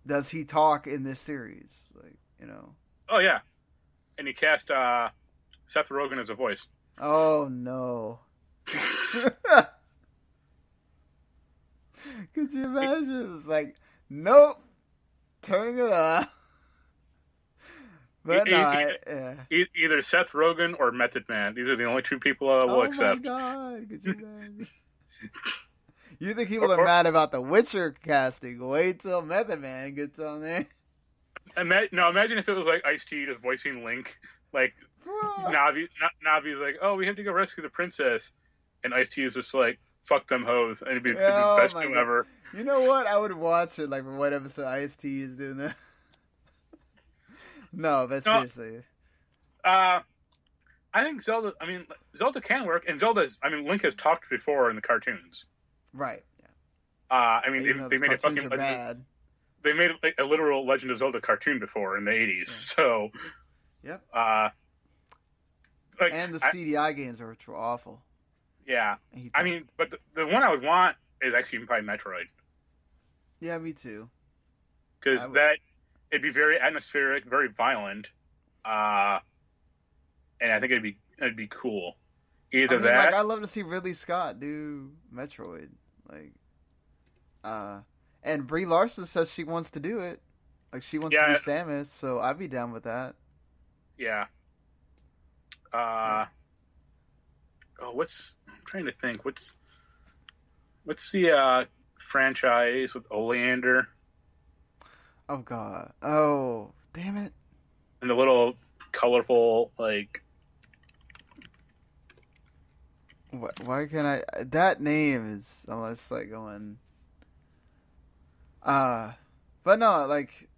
Does he talk in this series? Like, Oh, yeah. And you cast Seth Rogen as a voice. Oh, no. Could you imagine? It's like, nope, turning it off. But either Seth Rogen or Method Man. These are the only two people I will accept. Oh my god, could you imagine? You think people are mad about the Witcher casting? Wait till Method Man gets on there. Imagine if it was like Ice-T just voicing Link. Like, Navi's like, oh, we have to go rescue the princess. And Ice-T is just like, fuck them hoes. And it'd be the best show ever. You know what? I would watch it, like, for what episode Ice-T is doing that. No, but seriously. I think Zelda can work, and Link has talked before in the cartoons. Right. Yeah. I mean, they made a fucking bad. They made like a literal Legend of Zelda cartoon before in the 80s. Yeah. So. Yep. And the CDI games were awful. Yeah. I mean, but the one I would want is actually probably Metroid. Yeah, me too. Because it'd be very atmospheric, very violent, and I think it'd be cool. Like, I'd love to see Ridley Scott do Metroid, and Brie Larson says she wants to do it, like she wants to do Samus, so I'd be down with that. Yeah. I'm trying to think. What's the franchise with Oleander? Oh god. Oh, damn it. And the little colorful, like, why can't I? That name is almost like going. But no, like,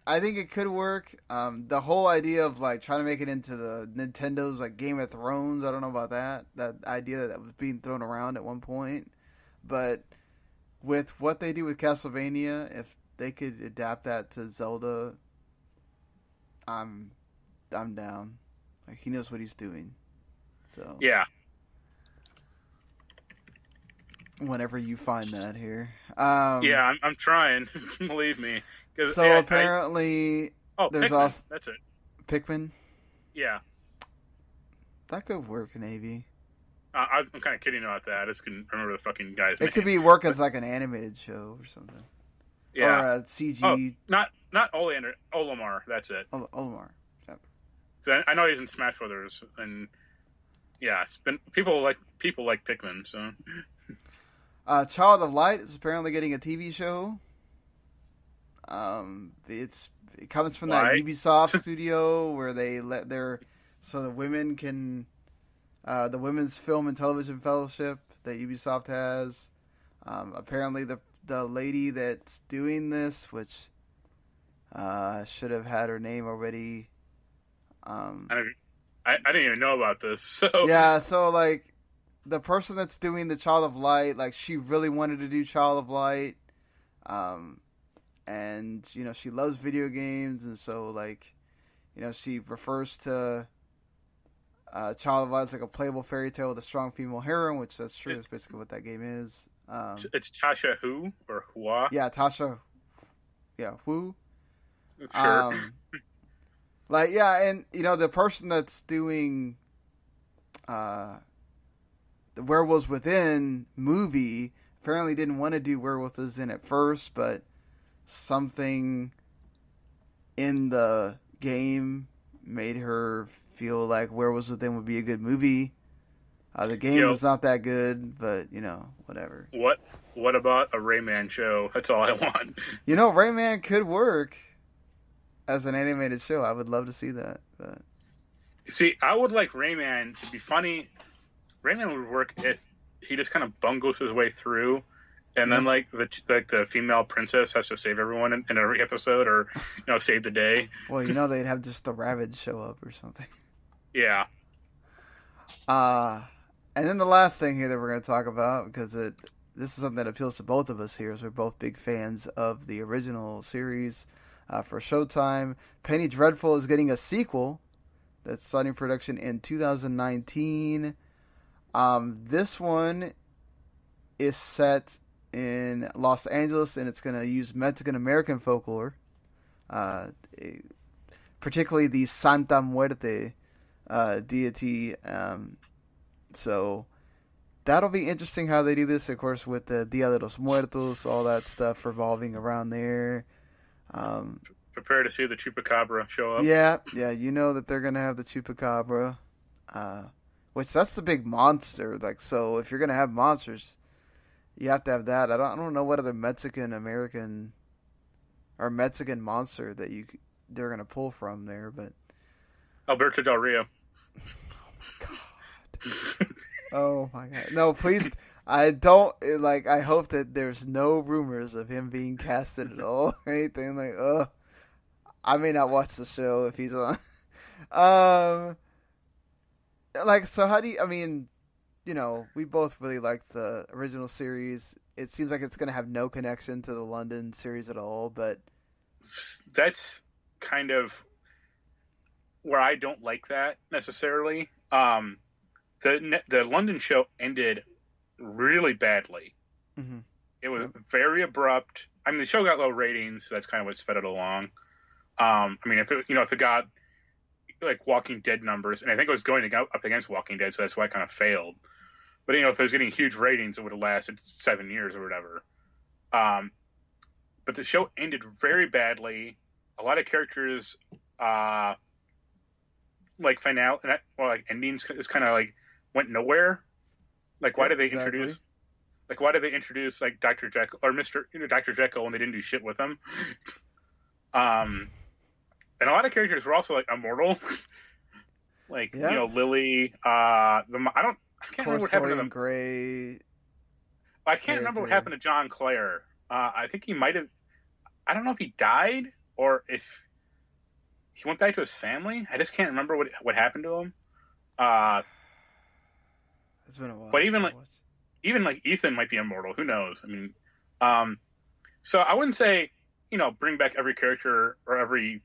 I think it could work. The whole idea of like trying to make it into the Nintendo's like Game of Thrones, I don't know about that. That idea that was being thrown around at one point, but with what they do with Castlevania, if they could adapt that to Zelda, I'm down. Like he knows what he's doing. So yeah. Whenever you find that here, yeah, I'm trying. Believe me. So apparently, there's Pikmin. also That's it. Pikmin. Yeah, that could work, maybe. I'm kind of kidding about that. I just couldn't remember the fucking guy's name. It could be work as like an animated show or something. Yeah, or a CG. Oh, not Olimar. That's it. Olimar. Yep. I know he's in Smash Brothers, and yeah, it's been people like Pikmin. So, Child of Light is apparently getting a TV show. It comes from that Ubisoft studio where they let the women can, the Women's Film and Television Fellowship that Ubisoft has. Apparently the lady that's doing this, which should have had her name already. I didn't even know about this. So yeah, so like the person that's doing the Child of Light, like she really wanted to do Child of Light. And, she loves video games, and so, like, she refers to Child of Light as like a playable fairy tale with a strong female heroine, which that's true. That's basically what that game is. It's Tasha Hu or Hua? Yeah, Tasha. Yeah, Hu. Sure. And, the person that's doing the Werewolves Within movie apparently didn't want to do Werewolves Within at first, but something in the game made her feel like Werewolves Within would be a good movie. The game was not that good, but whatever. What about a Rayman show? That's all I want. Rayman could work as an animated show. I would love to see that. But see, I would like Rayman to be funny. Rayman would work if he just kind of bungles his way through. And then, the female princess has to save everyone in every episode, or save the day. Well, they'd have just the Ravage show up or something. Yeah. And then the last thing here that we're going to talk about, because this is something that appeals to both of us here, as we're both big fans of the original series. For Showtime, Penny Dreadful is getting a sequel that's starting production in 2019. This one is set in Los Angeles, and it's going to use Mexican American folklore, particularly the Santa Muerte deity. So that'll be interesting how they do this, of course, with the Dia de los Muertos, all that stuff revolving around there. Prepare to see the Chupacabra show up. Yeah, that they're going to have the Chupacabra, which that's the big monster. Like, so if you're going to have monsters, you have to have that. I don't know what other Mexican American or Mexican monster that they're gonna pull from there, but Alberto Del Rio. Oh my god! No, please. I don't like. I hope that there's no rumors of him being casted at all or anything. Like, I may not watch the show if he's on. So how do you? I mean. We both really like the original series. It seems like it's going to have no connection to the London series at all, but that's kind of where I don't like that necessarily. The London show ended really badly. Mm-hmm. It was very abrupt. I mean, the show got low ratings, so that's kind of what sped it along. If it got like Walking Dead numbers, and I think it was going up against Walking Dead, so that's why it kind of failed. But if it was getting huge ratings, it would have lasted 7 years or whatever. But the show ended very badly. A lot of characters, endings is kind of like went nowhere. Like, why did they introduce? Like, why did they introduce like Dr. Jekyll or Dr. Jekyll when they didn't do shit with him? And a lot of characters were also like immortal. Lily. I can't remember what happened to them. Gray. I can't remember what happened to John Clare. I think he might have. I don't know if he died or if he went back to his family. I just can't remember what happened to him. It's been a while. But even like Ethan might be immortal. Who knows? I mean, so I wouldn't say, bring back every character or every,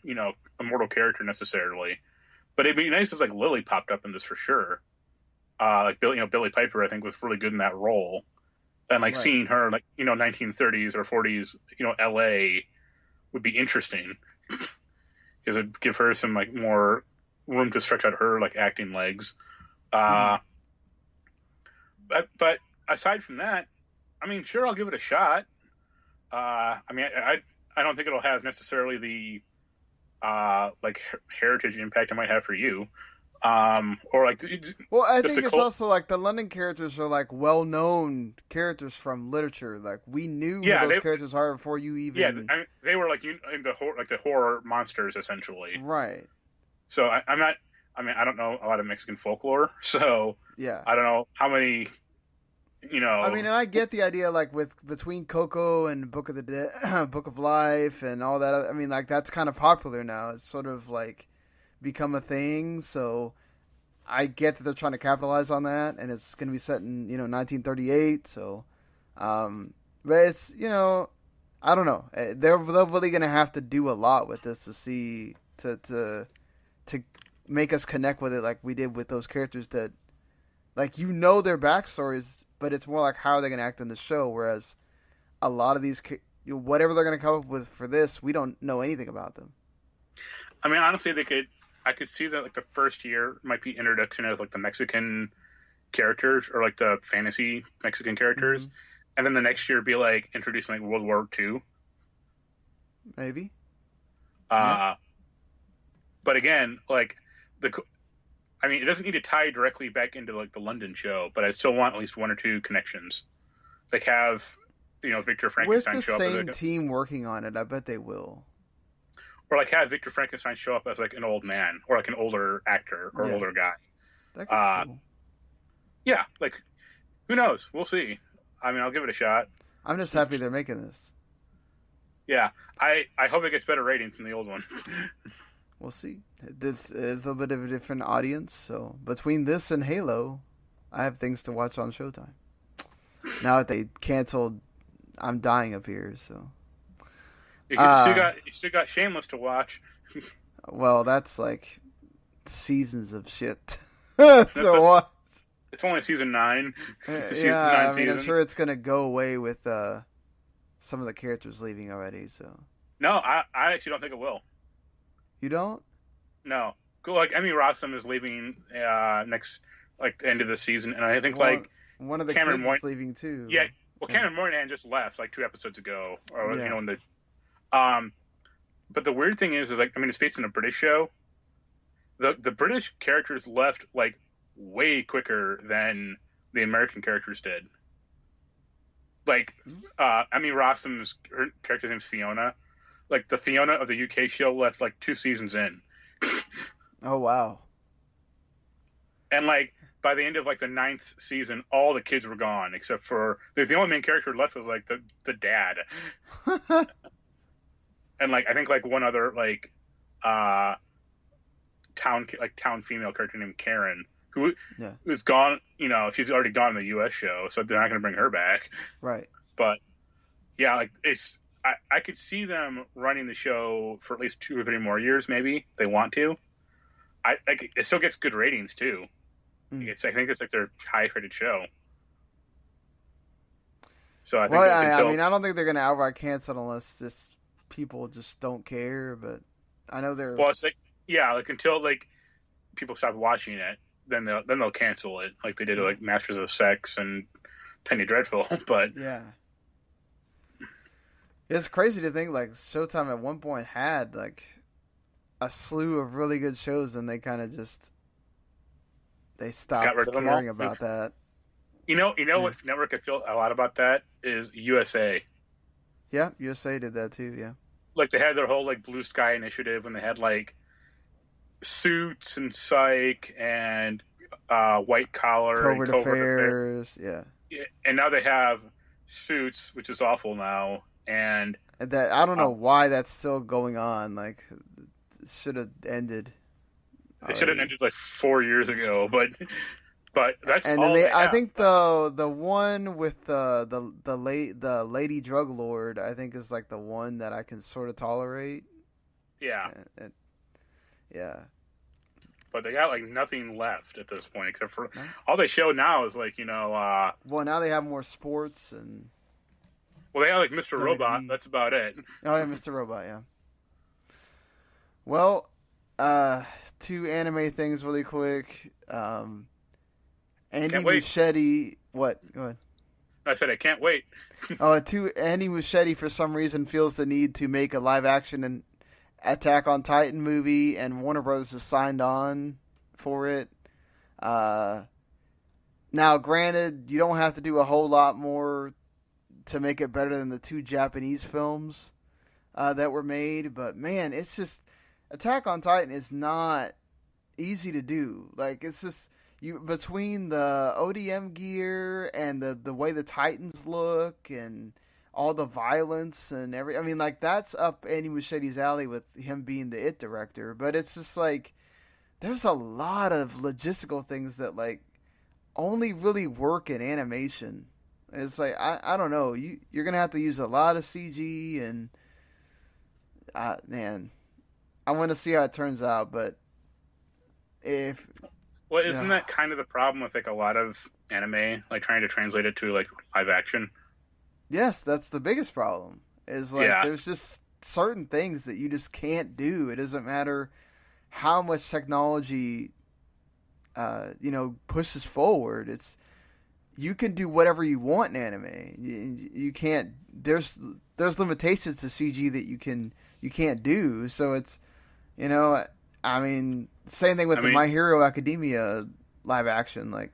immortal character necessarily, but it'd be nice if like Lily popped up in this for sure. Like Billie Piper, I think was really good in that role, and like seeing her like 1930s or 40s, LA would be interesting because it'd give her some like more room to stretch out her like acting legs. But aside from that, I mean, sure, I'll give it a shot. I mean, I don't think it'll have necessarily the like heritage impact it might have for you, or like. Well, I think it's also like the London characters are like well-known characters from literature. Like we knew who those characters are before you even. Yeah, I mean, they were like in the horror monsters essentially. Right. So I'm not. I mean, I don't know a lot of Mexican folklore, so yeah, I don't know how many. I mean, and I get the idea, like between Coco and Book of the Dead, Book of Life, and all that. I mean, like that's kind of popular now. It's sort of like become a thing. So I get that they're trying to capitalize on that, and it's going to be set in 1938. So, but it's I don't know. They're really going to have to do a lot with this to see to make us connect with it, like we did with those characters that, like their backstories. But it's more like how are they going to act in the show, whereas a lot of these, whatever they're going to come up with for this, we don't know anything about them. I mean, honestly, I could see that like the first year might be introduction of like the Mexican characters or like the fantasy Mexican characters, and then the next year be like introducing like World War II. Maybe. But again, like I mean, it doesn't need to tie directly back into like the London show, but I still want at least one or two connections. Like have, Victor Frankenstein show up. With the same team working on it, I bet they will. Or like have Victor Frankenstein show up as like an old man or like an older actor or older guy. That could be cool. Yeah, like who knows? We'll see. I mean, I'll give it a shot. I'm just happy they're making this. Yeah, I hope it gets better ratings than the old one. We'll see. This is a bit of a different audience, so between this and Halo, I have things to watch on Showtime. Now that they canceled, I'm dying up here, so. You still got Shameless to watch. Well, that's like seasons of shit to watch. It's only season 9. Yeah, I mean, I'm sure it's gonna go away with some of the characters leaving already. So. No, I actually don't think it will. You don't? No. Cool. Like Emmy Rossum is leaving next, like the end of the season, and I think one of the Cameron kids is leaving too. Yeah. Well, Cameron Moynihan just left like 2 episodes ago, or in the. But the weird thing is like, I mean, it's based on a British show. The British characters left like way quicker than the American characters did. Like, Emmy Rossum's her character's name's Fiona. Like the Fiona of the UK show left like 2 seasons in. Oh wow! And like by the end of like the 9th season, all the kids were gone except for the only main character left was like the dad. And like I think like one other like town female character named Karen who was gone. She's already gone in the US show, so they're not going to bring her back. Right. But yeah, like it's. I could see them running the show for at least 2 or 3 more years, maybe they want to. It still gets good ratings too. I think it's like their highest rated show. So I think. I mean, I don't think they're going to outright cancel unless just people just don't care. But I know they're. Well, it's like until like people stop watching it, then they'll cancel it, like they did like Masters of Sex and Penny Dreadful. But yeah. It's crazy to think like Showtime at one point had like a slew of really good shows, and they kind of just stopped caring about that. What network I feel a lot about that is USA. Yeah, USA did that too. Yeah, like they had their whole like Blue Sky initiative, and they had like Suits and Psych and White Collar, Covert Affairs. Yeah, and now they have Suits, which is awful now. and that I don't know why that's still going on. Like, it should have ended. It should have ended like 4 years ago, but that's and all. Then they I have. think the one with the lady drug lord, I think, is like the one that I can sort of tolerate. Yeah. Yeah. But they got like nothing left at this point, except for all they show now is like, well, now they have more sports and. Well, they have like Mr. Robot. That's about it. Oh yeah, Mr. Robot. Yeah. Well, 2 anime things really quick. Andy Muschietti. What? Go ahead. I said I can't wait. Andy Muschietti for some reason feels the need to make a live action and Attack on Titan movie, and Warner Bros. Has signed on for it. Now, granted, you don't have to do a whole lot more to make it better than the 2 Japanese films that were made, but man, it's just Attack on Titan is not easy to do. Like, it's just between the ODM gear and the way the Titans look and all the violence and I mean, like, that's up Andy Muschietti's alley with him being the It director. But it's just like there's a lot of logistical things that like only really work in animation. It's like I don't know. You're gonna have to use a lot of CG and man, I want to see how it turns out. But isn't that kind of the problem with like a lot of anime, like trying to translate it to like live action? Yes, that's the biggest problem. Is like there's just certain things that you just can't do. It doesn't matter how much technology, pushes forward. You can do whatever you want in anime. You can't. There's limitations to CG that you can't do. So it's, I mean, same thing with the My Hero Academia live action. Like,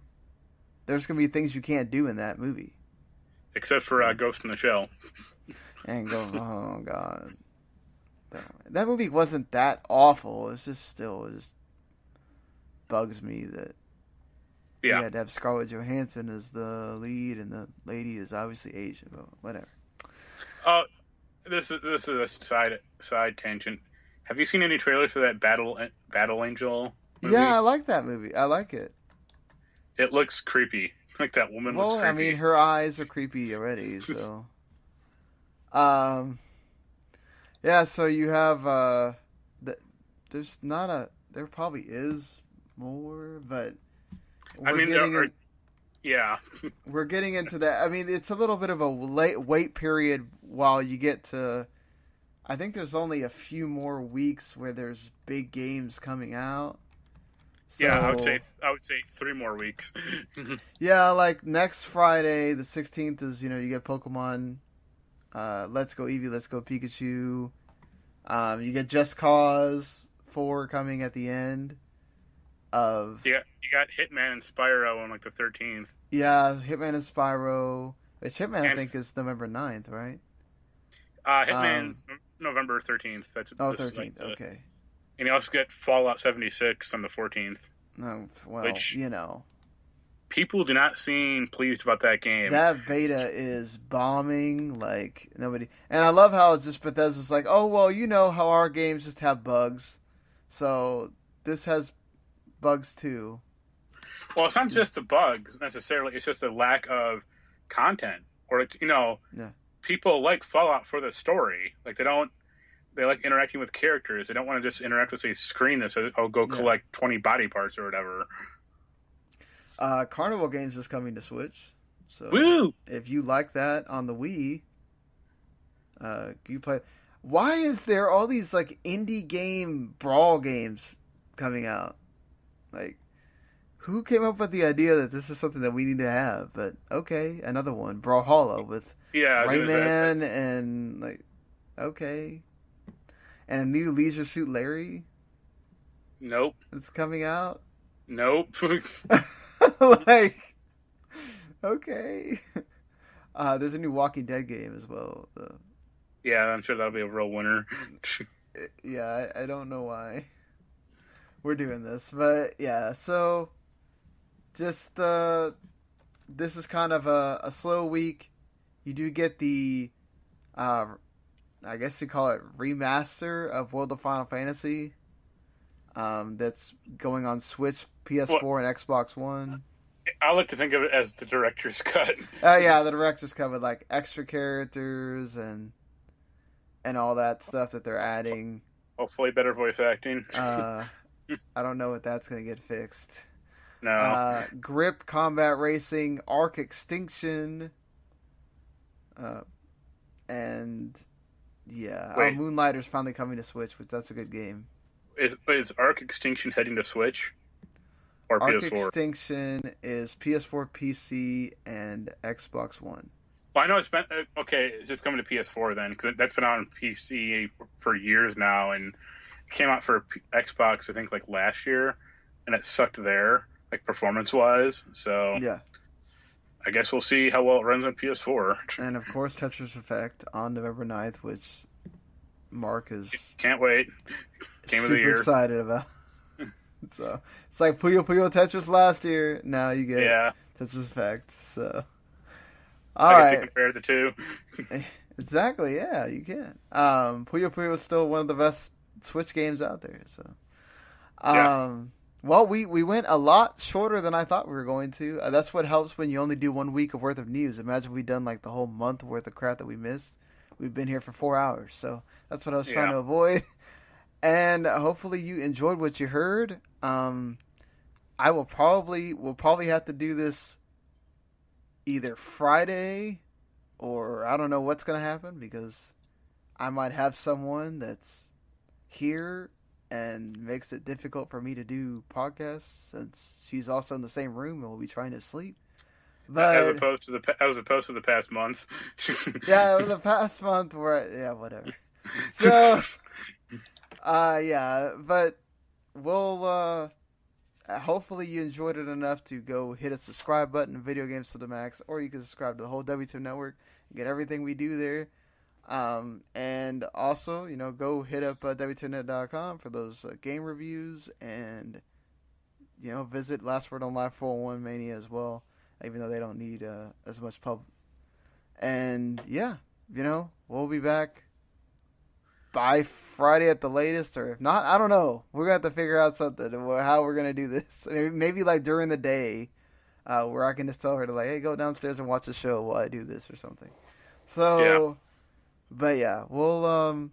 there's gonna be things you can't do in that movie. Except for Ghost in the Shell. Oh god, that movie wasn't that awful. It just bugs me that you had to have Scarlett Johansson as the lead, and the lady is obviously Asian. But whatever. This is a side tangent. Have you seen any trailers for that Battle Angel movie? Yeah, I like that movie. I like it. It looks creepy. Like that woman looks creepy. Well, I mean, her eyes are creepy already, so. Yeah, so you have, there's not there probably is more, but we're getting into that. I mean, it's a little bit of a wait period while you get to, I think there's only a few more weeks where there's big games coming out. So, yeah, I would say 3 more weeks. Yeah, like next Friday, the 16th is, you get Pokemon, Let's Go Eevee, Let's Go Pikachu. You get Just Cause 4 coming at the end of. Yeah, you got Hitman and Spyro on like the 13th. Yeah, Hitman and Spyro. Which Hitman, I think, is November 9th, right? Hitman November 13th. That's 13th. Like okay. And you also get Fallout 76 on the 14th. Oh, well, people do not seem pleased about that game. That beta is bombing like nobody. And I love how it's just Bethesda's like, oh, well, how our games just have bugs. So this has bugs too. Well, it's not just the bugs necessarily. It's just a lack of content. Or, people like Fallout for the story. Like, they like interacting with characters. They don't want to just interact with a screen that says, "Oh, go collect 20 body parts" or whatever. Carnival Games is coming to Switch, so woo! If you like that on the Wii, you play. Why is there all these like indie game brawl games coming out? Like, who came up with the idea that this is something that we need to have? But okay, another one, Brawlhalla with Rayman and like, okay. And a new Leisure Suit Larry? Nope. It's coming out? Nope. Like, okay. There's a new Walking Dead game as well. Yeah, I'm sure that'll be a real winner. Yeah, I don't know why we're doing this. But yeah, so just this is kind of a slow week. You do get the I guess you call it remaster of World of Final Fantasy. That's going on Switch, PS4, and Xbox One. I like to think of it as the director's cut. Oh yeah, the director's cut with like extra characters and all that stuff that they're adding. Hopefully, better voice acting. I don't know what that's gonna get fixed. No. Grip, Combat Racing, Arc Extinction, and yeah, Moonlighter's finally coming to Switch, which that's a good game. Is Arc Extinction heading to Switch or Arc PS4? Extinction is PS4, PC, and Xbox One. Well, I know it's been okay. It's just coming to PS4 then, because that's been out on PC for years now, and it came out for Xbox I think like last year, and it sucked there, like performance wise. So yeah, I guess we'll see how well it runs on PS4. And of course, Tetris Effect on November 9th, which Mark is can't wait. Game of the year. Super excited about. So it's like Puyo Puyo Tetris last year. Now you get Tetris Effect. So all right, compare the two. Exactly. Yeah, you can. Puyo Puyo is still one of the best Switch games out there. So, well, we went a lot shorter than I thought we were going to. That's what helps when you only do 1 week of worth of news. Imagine we'd done like the whole month worth of crap that we missed. We've been here for 4 hours, so that's what I was trying to avoid. And hopefully you enjoyed what you heard. We'll probably have to do this either Friday or I don't know what's going to happen, because I might have someone that's here and makes it difficult for me to do podcasts since she's also in the same room and we'll be trying to sleep. But as opposed to the past month. The past month whatever. So but we'll hopefully you enjoyed it enough to go hit a subscribe button, Video Games to the Max, or you can subscribe to the whole W2 network and get everything we do there. And also, go hit up W2net.com for those game reviews, and visit Last Word on Live 401 Mania as well, even though they don't need as much pub. And we'll be back by Friday at the latest, or if not, I don't know. We're gonna have to figure out something how we're gonna do this. Maybe like during the day, where I can just tell her to hey, go downstairs and watch the show while I do this or something. So, but we'll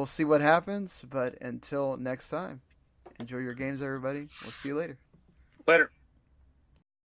see what happens. But until next time, enjoy your games, everybody. We'll see you later. Later.